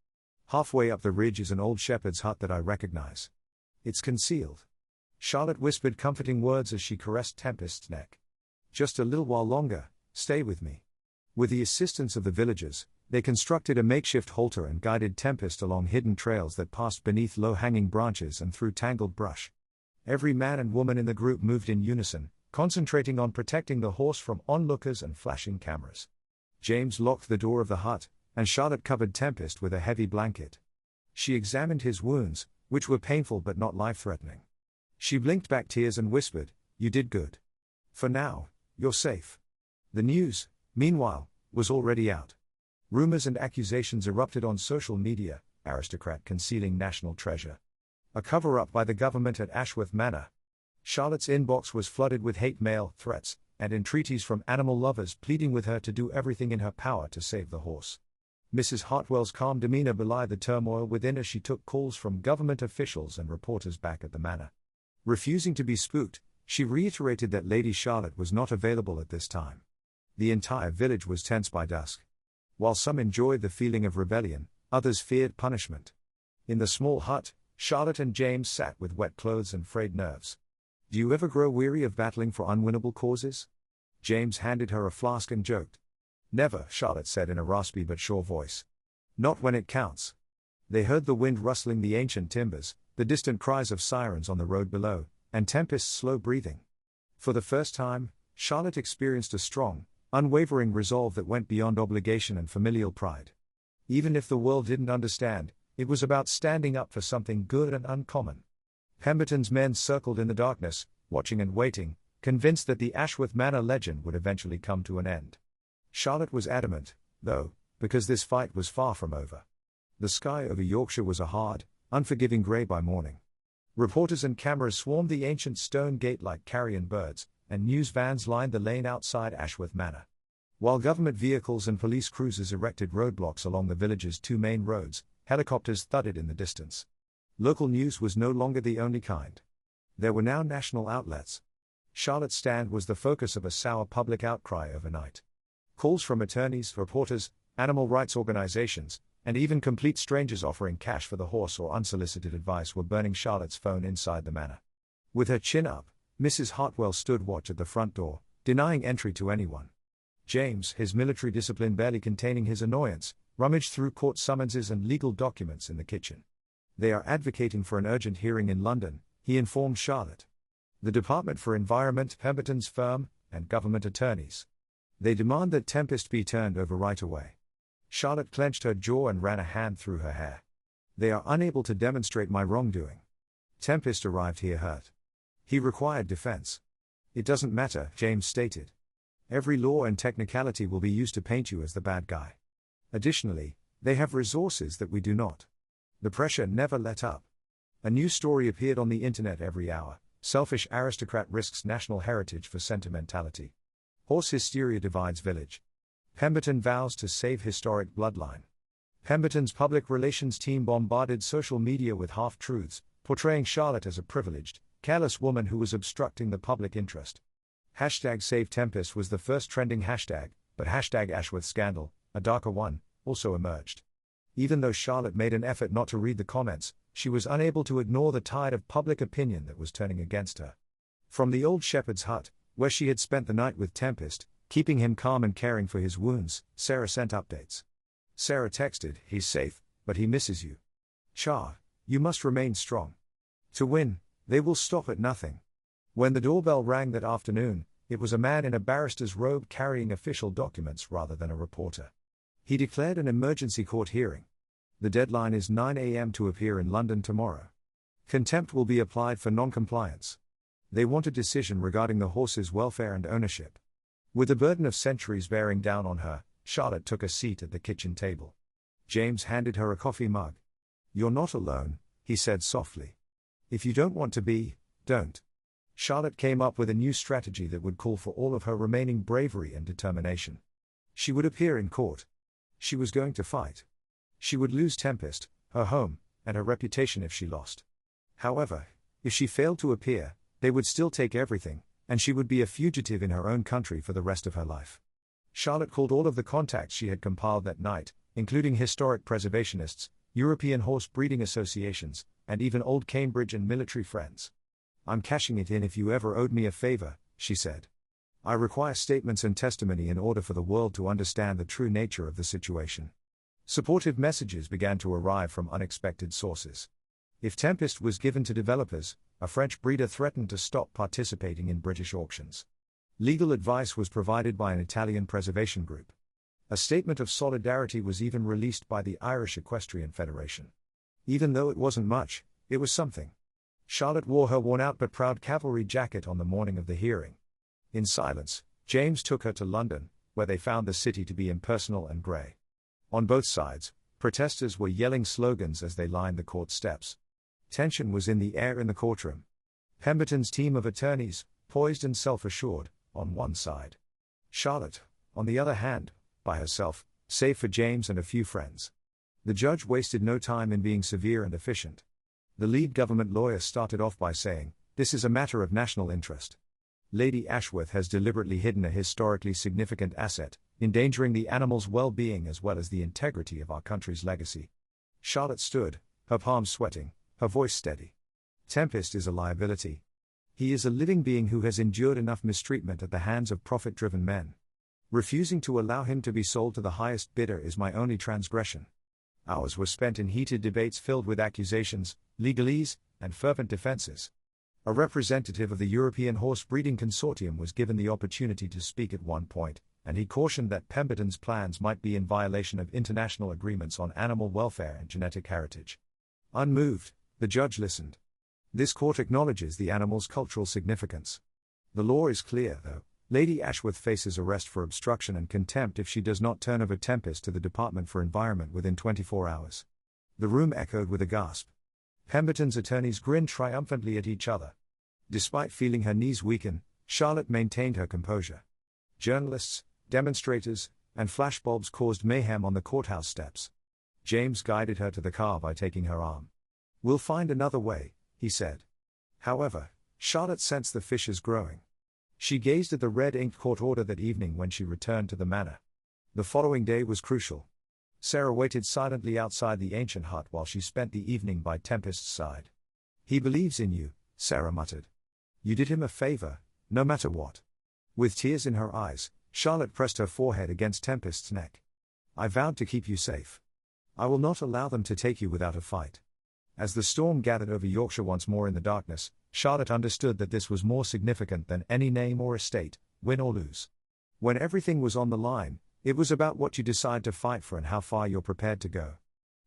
"Halfway up the ridge is an old shepherd's hut that I recognize. It's concealed." Charlotte whispered comforting words as she caressed Tempest's neck. "Just a little while longer, stay with me." With the assistance of the villagers, they constructed a makeshift halter and guided Tempest along hidden trails that passed beneath low-hanging branches and through tangled brush. Every man and woman in the group moved in unison, concentrating on protecting the horse from onlookers and flashing cameras. James locked the door of the hut, and Charlotte covered Tempest with a heavy blanket. She examined his wounds, which were painful but not life-threatening. She blinked back tears and whispered, "You did good. For now, you're safe." The news, meanwhile, was already out. Rumors and accusations erupted on social media: aristocrat concealing national treasure. A cover-up by the government at Ashworth Manor. Charlotte's inbox was flooded with hate mail, threats, and entreaties from animal lovers pleading with her to do everything in her power to save the horse. Mrs. Hartwell's calm demeanor belied the turmoil within as she took calls from government officials and reporters back at the manor. Refusing to be spooked, she reiterated that Lady Charlotte was not available at this time. The entire village was tense by dusk. While some enjoyed the feeling of rebellion, others feared punishment. In the small hut, Charlotte and James sat with wet clothes and frayed nerves. "Do you ever grow weary of battling for unwinnable causes?" James handed her a flask and joked. "Never," Charlotte said in a raspy but sure voice. "Not when it counts." They heard the wind rustling the ancient timbers, the distant cries of sirens on the road below, and Tempest's slow breathing. For the first time, Charlotte experienced a strong, unwavering resolve that went beyond obligation and familial pride. Even if the world didn't understand, it was about standing up for something good and uncommon. Pemberton's men circled in the darkness, watching and waiting, convinced that the Ashworth Manor legend would eventually come to an end. Charlotte was adamant, though, because this fight was far from over. The sky over Yorkshire was a hard, unforgiving grey by morning. Reporters and cameras swarmed the ancient stone gate like carrion birds, and news vans lined the lane outside Ashworth Manor. While government vehicles and police cruisers erected roadblocks along the village's two main roads, helicopters thudded in the distance. Local news was no longer the only kind. There were now national outlets. Charlotte's stand was the focus of a sour public outcry overnight. Calls from attorneys, reporters, animal rights organizations, and even complete strangers offering cash for the horse or unsolicited advice were burning Charlotte's phone inside the manor. With her chin up, Mrs. Hartwell stood watch at the front door, denying entry to anyone. James, his military discipline barely containing his annoyance, rummaged through court summonses and legal documents in the kitchen. They are advocating for an urgent hearing in London, he informed Charlotte. The Department for Environment, Pemberton's firm, and government attorneys. They demand that Tempest be turned over right away. Charlotte clenched her jaw and ran a hand through her hair. They are unable to demonstrate my wrongdoing. Tempest arrived here hurt. He required defense. It doesn't matter, James stated. Every law and technicality will be used to paint you as the bad guy. Additionally, they have resources that we do not. The pressure never let up. A new story appeared on the internet every hour. Selfish aristocrat risks national heritage for sentimentality. Horse hysteria divides village. Pemberton vows to save historic bloodline. Pemberton's public relations team bombarded social media with half-truths, portraying Charlotte as a privileged, careless woman who was obstructing the public interest. #SaveTempest was the first trending hashtag, but #Ashworth scandal, a darker one, also emerged. Even though Charlotte made an effort not to read the comments, she was unable to ignore the tide of public opinion that was turning against her. From the old shepherd's hut, where she had spent the night with Tempest, keeping him calm and caring for his wounds, Sarah sent updates. Sarah texted, "He's safe, but he misses you. Char, you must remain strong. To win, they will stop at nothing." When the doorbell rang that afternoon, it was a man in a barrister's robe carrying official documents rather than a reporter. He declared an emergency court hearing. The deadline is 9 a.m. to appear in London tomorrow. Contempt will be applied for non-compliance. They want a decision regarding the horse's welfare and ownership. With the burden of centuries bearing down on her, Charlotte took a seat at the kitchen table. James handed her a coffee mug. "You're not alone," he said softly. "If you don't want to be, don't." Charlotte came up with a new strategy that would call for all of her remaining bravery and determination. She would appear in court. She was going to fight. She would lose Tempest, her home, and her reputation if she lost. However, if she failed to appear, they would still take everything, and she would be a fugitive in her own country for the rest of her life. Charlotte called all of the contacts she had compiled that night, including historic preservationists, European horse breeding associations, and even old Cambridge and military friends. "I'm cashing it in if you ever owed me a favor," she said. "I require statements and testimony in order for the world to understand the true nature of the situation." Supportive messages began to arrive from unexpected sources. If Tempest was given to developers, a French breeder threatened to stop participating in British auctions. Legal advice was provided by an Italian preservation group. A statement of solidarity was even released by the Irish Equestrian Federation. Even though it wasn't much, it was something. Charlotte wore her worn-out but proud cavalry jacket on the morning of the hearing. In silence, James took her to London, where they found the city to be impersonal and grey. On both sides, protesters were yelling slogans as they lined the court steps. Tension was in the air in the courtroom. Pemberton's team of attorneys, poised and self-assured, on one side. Charlotte, on the other hand, by herself, save for James and a few friends. The judge wasted no time in being severe and efficient. The lead government lawyer started off by saying, "This is a matter of national interest. Lady Ashworth has deliberately hidden a historically significant asset, endangering the animal's well-being as well as the integrity of our country's legacy." Charlotte stood, her palms sweating, her voice steady. "Tempest is a liability. He is a living being who has endured enough mistreatment at the hands of profit-driven men. Refusing to allow him to be sold to the highest bidder is my only transgression." Hours were spent in heated debates filled with accusations, legalese, and fervent defenses. A representative of the European Horse Breeding Consortium was given the opportunity to speak at one point, and he cautioned that Pemberton's plans might be in violation of international agreements on animal welfare and genetic heritage. Unmoved, the judge listened. This court acknowledges the animal's cultural significance. The law is clear, though. Lady Ashworth faces arrest for obstruction and contempt if she does not turn over Tempest to the Department for Environment within 24 hours. The room echoed with a gasp. Pemberton's attorneys grinned triumphantly at each other. Despite feeling her knees weaken, Charlotte maintained her composure. Journalists, demonstrators, and flashbulbs caused mayhem on the courthouse steps. James guided her to the car by taking her arm. "We'll find another way," he said. However, Charlotte sensed the fissures growing. She gazed at the red-inked court order that evening when she returned to the manor. The following day was crucial. Sarah waited silently outside the ancient hut while she spent the evening by Tempest's side. "He believes in you," Sarah muttered. "You did him a favor, no matter what." With tears in her eyes, Charlotte pressed her forehead against Tempest's neck. "I vowed to keep you safe. I will not allow them to take you without a fight." As the storm gathered over Yorkshire once more in the darkness, Charlotte understood that this was more significant than any name or estate, win or lose. When everything was on the line, it was about what you decide to fight for and how far you're prepared to go.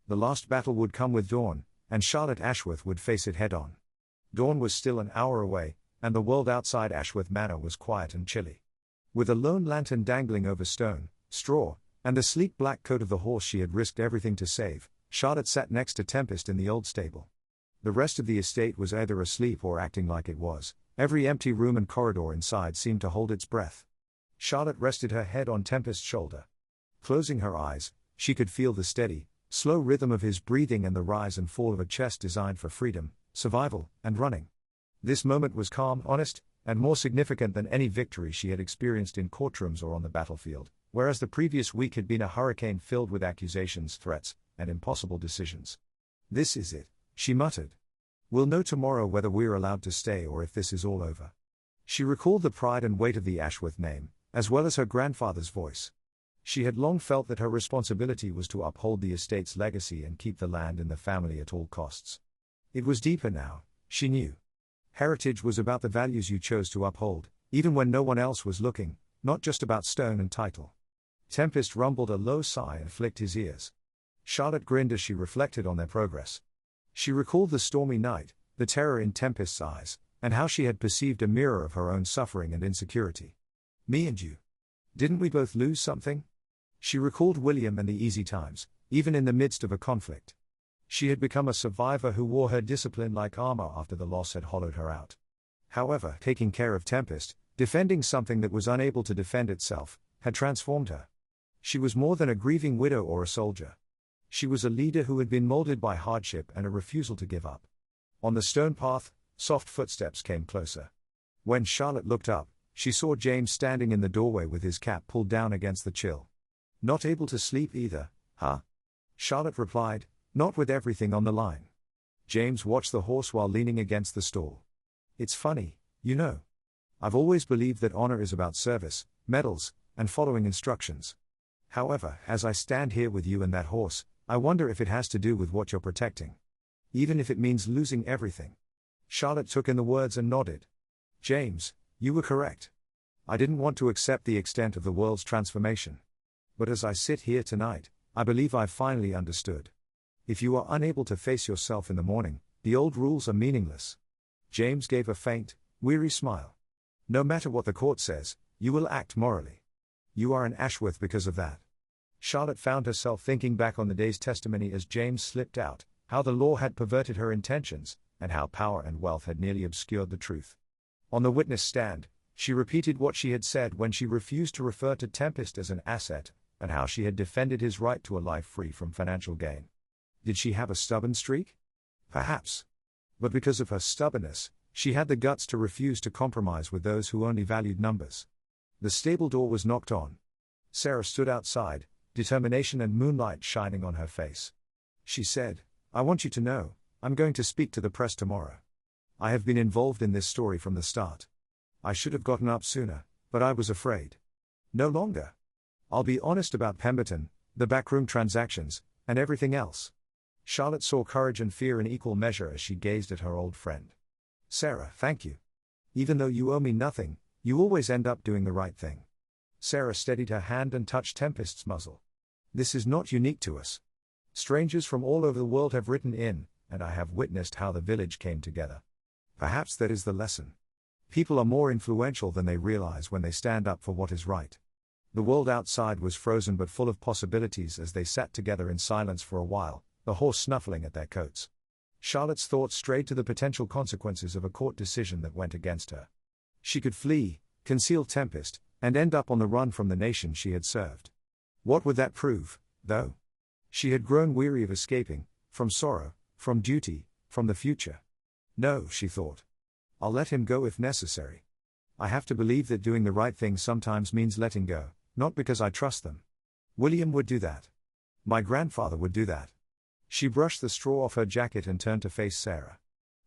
The last battle would come with dawn, and Charlotte Ashworth would face it head-on. Dawn was still an hour away, and the world outside Ashworth Manor was quiet and chilly. With a lone lantern dangling over stone, straw, and the sleek black coat of the horse she had risked everything to save, Charlotte sat next to Tempest in the old stable. The rest of the estate was either asleep or acting like it was. Every empty room and corridor inside seemed to hold its breath. Charlotte rested her head on Tempest's shoulder. Closing her eyes, she could feel the steady, slow rhythm of his breathing and the rise and fall of a chest designed for freedom, survival, and running. This moment was calm, honest, and more significant than any victory she had experienced in courtrooms or on the battlefield, whereas the previous week had been a hurricane filled with accusations, threats, and impossible decisions. "This is it," she muttered. "We'll know tomorrow whether we're allowed to stay or if this is all over." She recalled the pride and weight of the Ashworth name, as well as her grandfather's voice. She had long felt that her responsibility was to uphold the estate's legacy and keep the land in the family at all costs. It was deeper now, she knew. Heritage was about the values you chose to uphold, even when no one else was looking, not just about stone and title. Tempest rumbled a low sigh and flicked his ears. Charlotte grinned as she reflected on their progress. She recalled the stormy night, the terror in Tempest's eyes, and how she had perceived a mirror of her own suffering and insecurity. "Me and you. Didn't we both lose something?" She recalled William and the easy times, even in the midst of a conflict. She had become a survivor who wore her discipline like armor after the loss had hollowed her out. However, taking care of Tempest, defending something that was unable to defend itself, had transformed her. She was more than a grieving widow or a soldier. She was a leader who had been molded by hardship and a refusal to give up. On the stone path, soft footsteps came closer. When Charlotte looked up, she saw James standing in the doorway with his cap pulled down against the chill. "Not able to sleep either, huh?" Charlotte replied, "Not with everything on the line." James watched the horse while leaning against the stall. "It's funny, you know. I've always believed that honor is about service, medals, and following instructions. However, as I stand here with you and that horse, I wonder if it has to do with what you're protecting. Even if it means losing everything." Charlotte took in the words and nodded. "James, you were correct. I didn't want to accept the extent of the world's transformation. But as I sit here tonight, I believe I've finally understood. If you are unable to face yourself in the morning, the old rules are meaningless." James gave a faint, weary smile. "No matter what the court says, you will act morally. You are an Ashworth because of that." Charlotte found herself thinking back on the day's testimony as James slipped out, how the law had perverted her intentions, and how power and wealth had nearly obscured the truth. On the witness stand, she repeated what she had said when she refused to refer to Tempest as an asset, and how she had defended his right to a life free from financial gain. Did she have a stubborn streak? Perhaps. But because of her stubbornness, she had the guts to refuse to compromise with those who only valued numbers. The stable door was knocked on. Sarah stood outside, determination and moonlight shining on her face. She said, "I want you to know, I'm going to speak to the press tomorrow. I have been involved in this story from the start. I should have gotten up sooner, but I was afraid. No longer. I'll be honest about Pemberton, the backroom transactions, and everything else." Charlotte saw courage and fear in equal measure as she gazed at her old friend. "Sarah, thank you. Even though you owe me nothing, you always end up doing the right thing." Sarah steadied her hand and touched Tempest's muzzle. "This is not unique to us. Strangers from all over the world have written in, and I have witnessed how the village came together. Perhaps that is the lesson. People are more influential than they realize when they stand up for what is right." The world outside was frozen but full of possibilities as they sat together in silence for a while, the horse snuffling at their coats. Charlotte's thoughts strayed to the potential consequences of a court decision that went against her. She could flee, conceal Tempest, and end up on the run from the nation she had served. What would that prove, though? She had grown weary of escaping, from sorrow, from duty, from the future. "No," she thought. "I'll let him go if necessary. I have to believe that doing the right thing sometimes means letting go, not because I trust them. William would do that. My grandfather would do that." She brushed the straw off her jacket and turned to face Sarah.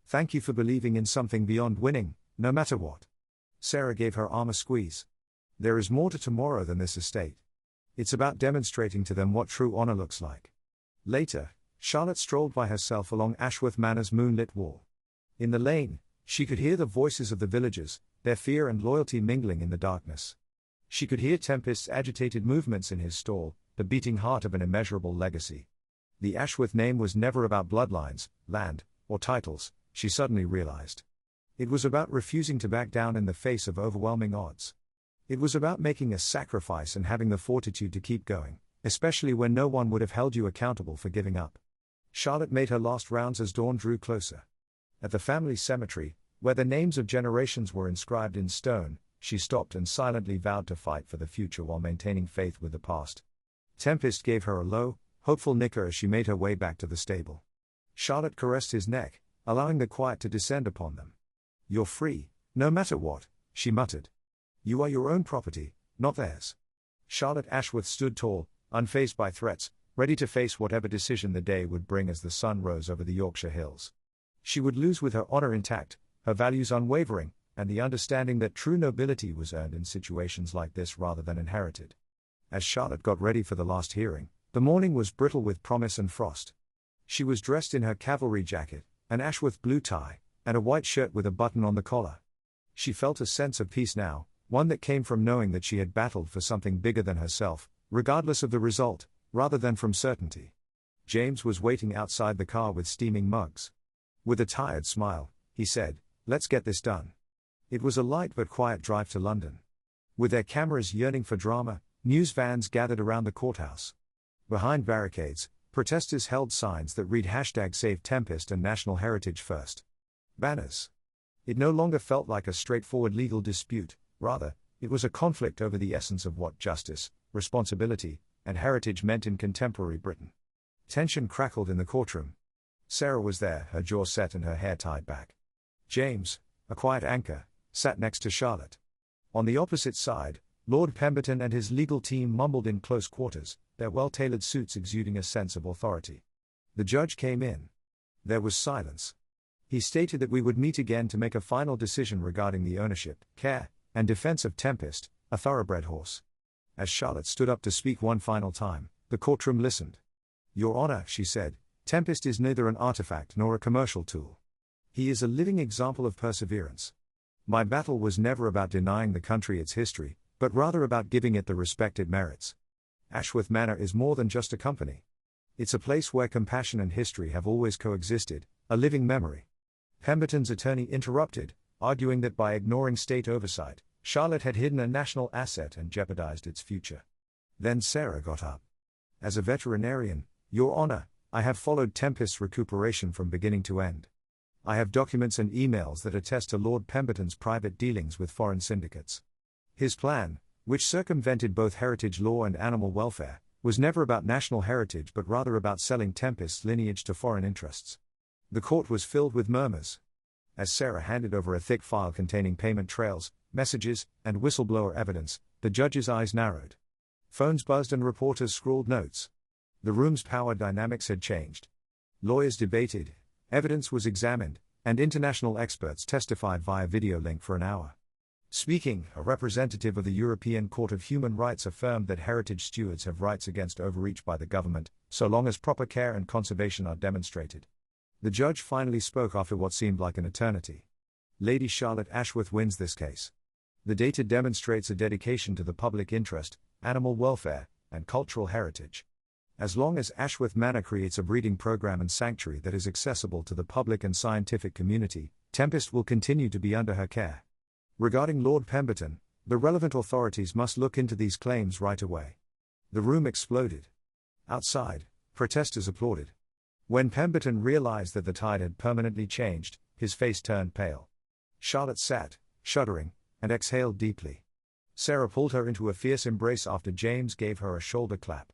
"Thank you for believing in something beyond winning, no matter what." Sarah gave her arm a squeeze. "There is more to tomorrow than this estate. It's about demonstrating to them what true honor looks like." Later, Charlotte strolled by herself along Ashworth Manor's moonlit wall. In the lane, she could hear the voices of the villagers, their fear and loyalty mingling in the darkness. She could hear Tempest's agitated movements in his stall, the beating heart of an immeasurable legacy. The Ashworth name was never about bloodlines, land, or titles, she suddenly realized. It was about refusing to back down in the face of overwhelming odds. It was about making a sacrifice and having the fortitude to keep going, especially when no one would have held you accountable for giving up. Charlotte made her last rounds as dawn drew closer. At the family cemetery, where the names of generations were inscribed in stone, she stopped and silently vowed to fight for the future while maintaining faith with the past. Tempest gave her a low, hopeful nicker as she made her way back to the stable. Charlotte caressed his neck, allowing the quiet to descend upon them. "You're free, no matter what," she muttered. "You are your own property, not theirs." Charlotte Ashworth stood tall, unfazed by threats, ready to face whatever decision the day would bring as the sun rose over the Yorkshire hills. She would lose with her honor intact, her values unwavering, and the understanding that true nobility was earned in situations like this rather than inherited. As Charlotte got ready for the last hearing, the morning was brittle with promise and frost. She was dressed in her cavalry jacket, an Ashworth blue tie, and a white shirt with a button on the collar. She felt a sense of peace now, one that came from knowing that she had battled for something bigger than herself, regardless of the result, rather than from certainty. James was waiting outside the car with steaming mugs. With a tired smile, he said, "Let's get this done." It was a light but quiet drive to London. With their cameras yearning for drama, news vans gathered around the courthouse. Behind barricades, protesters held signs that read #Save Tempest and National Heritage First. Banners. It no longer felt like a straightforward legal dispute, rather, it was a conflict over the essence of what justice, responsibility, and heritage meant in contemporary Britain. Tension crackled in the courtroom. Sarah was there, her jaw set and her hair tied back. James, a quiet anchor, sat next to Charlotte. On the opposite side, Lord Pemberton and his legal team mumbled in close quarters, their well-tailored suits exuding a sense of authority. The judge came in. There was silence. He stated that we would meet again to make a final decision regarding the ownership, care, and defense of Tempest, a thoroughbred horse. As Charlotte stood up to speak one final time, the courtroom listened. "Your Honor," she said, "Tempest is neither an artifact nor a commercial tool. He is a living example of perseverance. My battle was never about denying the country its history, but rather about giving it the respect it merits. Ashworth Manor is more than just a company. It's a place where compassion and history have always coexisted, a living memory." Pemberton's attorney interrupted, arguing that by ignoring state oversight, Charlotte had hidden a national asset and jeopardized its future. Then Sarah got up. "As a veterinarian, Your Honor, I have followed Tempest's recuperation from beginning to end. I have documents and emails that attest to Lord Pemberton's private dealings with foreign syndicates. His plan, which circumvented both heritage law and animal welfare, was never about national heritage but rather about selling Tempest's lineage to foreign interests." The court was filled with murmurs. As Sarah handed over a thick file containing payment trails, messages, and whistleblower evidence, the judge's eyes narrowed. Phones buzzed and reporters scrawled notes. The room's power dynamics had changed. Lawyers debated, evidence was examined, and international experts testified via video link for an hour. Speaking, a representative of the European Court of Human Rights affirmed that heritage stewards have rights against overreach by the government, so long as proper care and conservation are demonstrated. The judge finally spoke after what seemed like an eternity. "Lady Charlotte Ashworth wins this case. The data demonstrates a dedication to the public interest, animal welfare, and cultural heritage. As long as Ashworth Manor creates a breeding program and sanctuary that is accessible to the public and scientific community, Tempest will continue to be under her care. Regarding Lord Pemberton, the relevant authorities must look into these claims right away." The room exploded. Outside, protesters applauded. When Pemberton realized that the tide had permanently changed, his face turned pale. Charlotte sat, shuddering, and exhaled deeply. Sarah pulled her into a fierce embrace after James gave her a shoulder clap.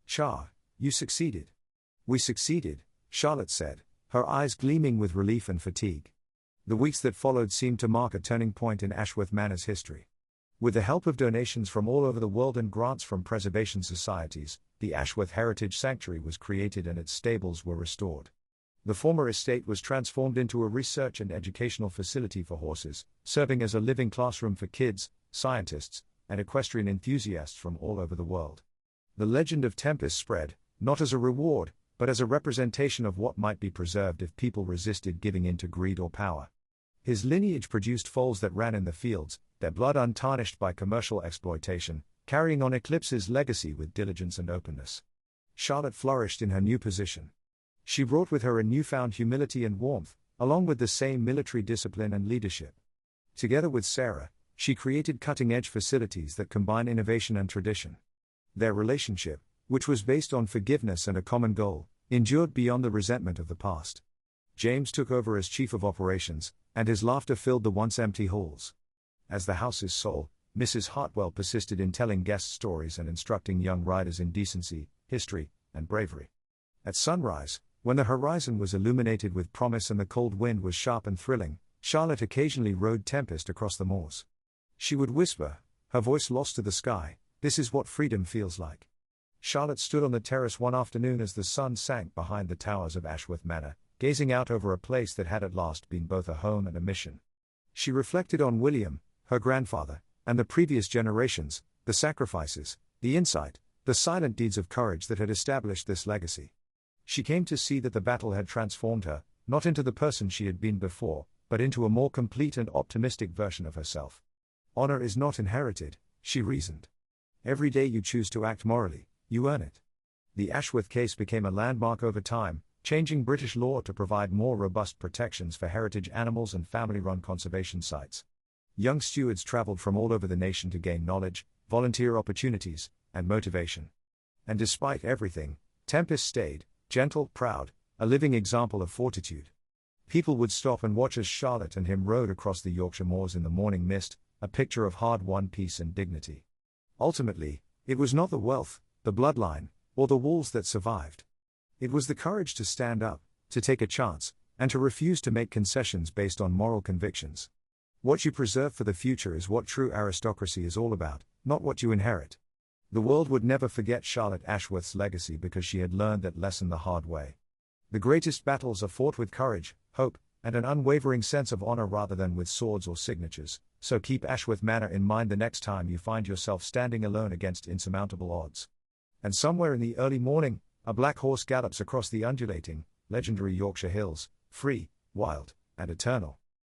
"Char, you succeeded." "We succeeded," Charlotte said, her eyes gleaming with relief and fatigue. The weeks that followed seemed to mark a turning point in Ashworth Manor's history. With the help of donations from all over the world and grants from preservation societies, the Ashworth Heritage Sanctuary was created and its stables were restored. The former estate was transformed into a research and educational facility for horses, serving as a living classroom for kids, scientists, and equestrian enthusiasts from all over the world. The legend of Tempest spread, not as a reward, but as a representation of what might be preserved if people resisted giving in to greed or power. His lineage produced foals that ran in the fields, their blood untarnished by commercial exploitation, carrying on Eclipse's legacy with diligence and openness. Charlotte flourished in her new position. She brought with her a newfound humility and warmth, along with the same military discipline and leadership. Together with Sarah, she created cutting-edge facilities that combine innovation and tradition. Their relationship, which was based on forgiveness and a common goal, endured beyond the resentment of the past. James took over as chief of operations, and his laughter filled the once empty halls. As the house's soul, Mrs. Hartwell persisted in telling guest stories and instructing young riders in decency, history, and bravery. At sunrise, when the horizon was illuminated with promise and the cold wind was sharp and thrilling, Charlotte occasionally rode Tempest across the moors. She would whisper, her voice lost to the sky, "This is what freedom feels like." Charlotte stood on the terrace one afternoon as the sun sank behind the towers of Ashworth Manor, gazing out over a place that had at last been both a home and a mission. She reflected on William, her grandfather, and the previous generations, the sacrifices, the insight, the silent deeds of courage that had established this legacy. She came to see that the battle had transformed her, not into the person she had been before, but into a more complete and optimistic version of herself. Honor is not inherited, she reasoned. Every day you choose to act morally, you earn it. The Ashworth case became a landmark over time, changing British law to provide more robust protections for heritage animals and family-run conservation sites. Young stewards traveled from all over the nation to gain knowledge, volunteer opportunities, and motivation. And despite everything, Tempest stayed, gentle, proud, a living example of fortitude. People would stop and watch as Charlotte and him rode across the Yorkshire moors in the morning mist, a picture of hard-won peace and dignity. Ultimately, it was not the wealth, the bloodline, or the walls that survived. It was the courage to stand up, to take a chance, and to refuse to make concessions based on moral convictions. What you preserve for the future is what true aristocracy is all about, not what you inherit. The world would never forget Charlotte Ashworth's legacy because she had learned that lesson the hard way. The greatest battles are fought with courage, hope, and an unwavering sense of honor rather than with swords or signatures, so keep Ashworth Manor in mind the next time you find yourself standing alone against insurmountable odds. And somewhere in the early morning, a black horse gallops across the undulating, legendary Yorkshire hills, free, wild, and eternal.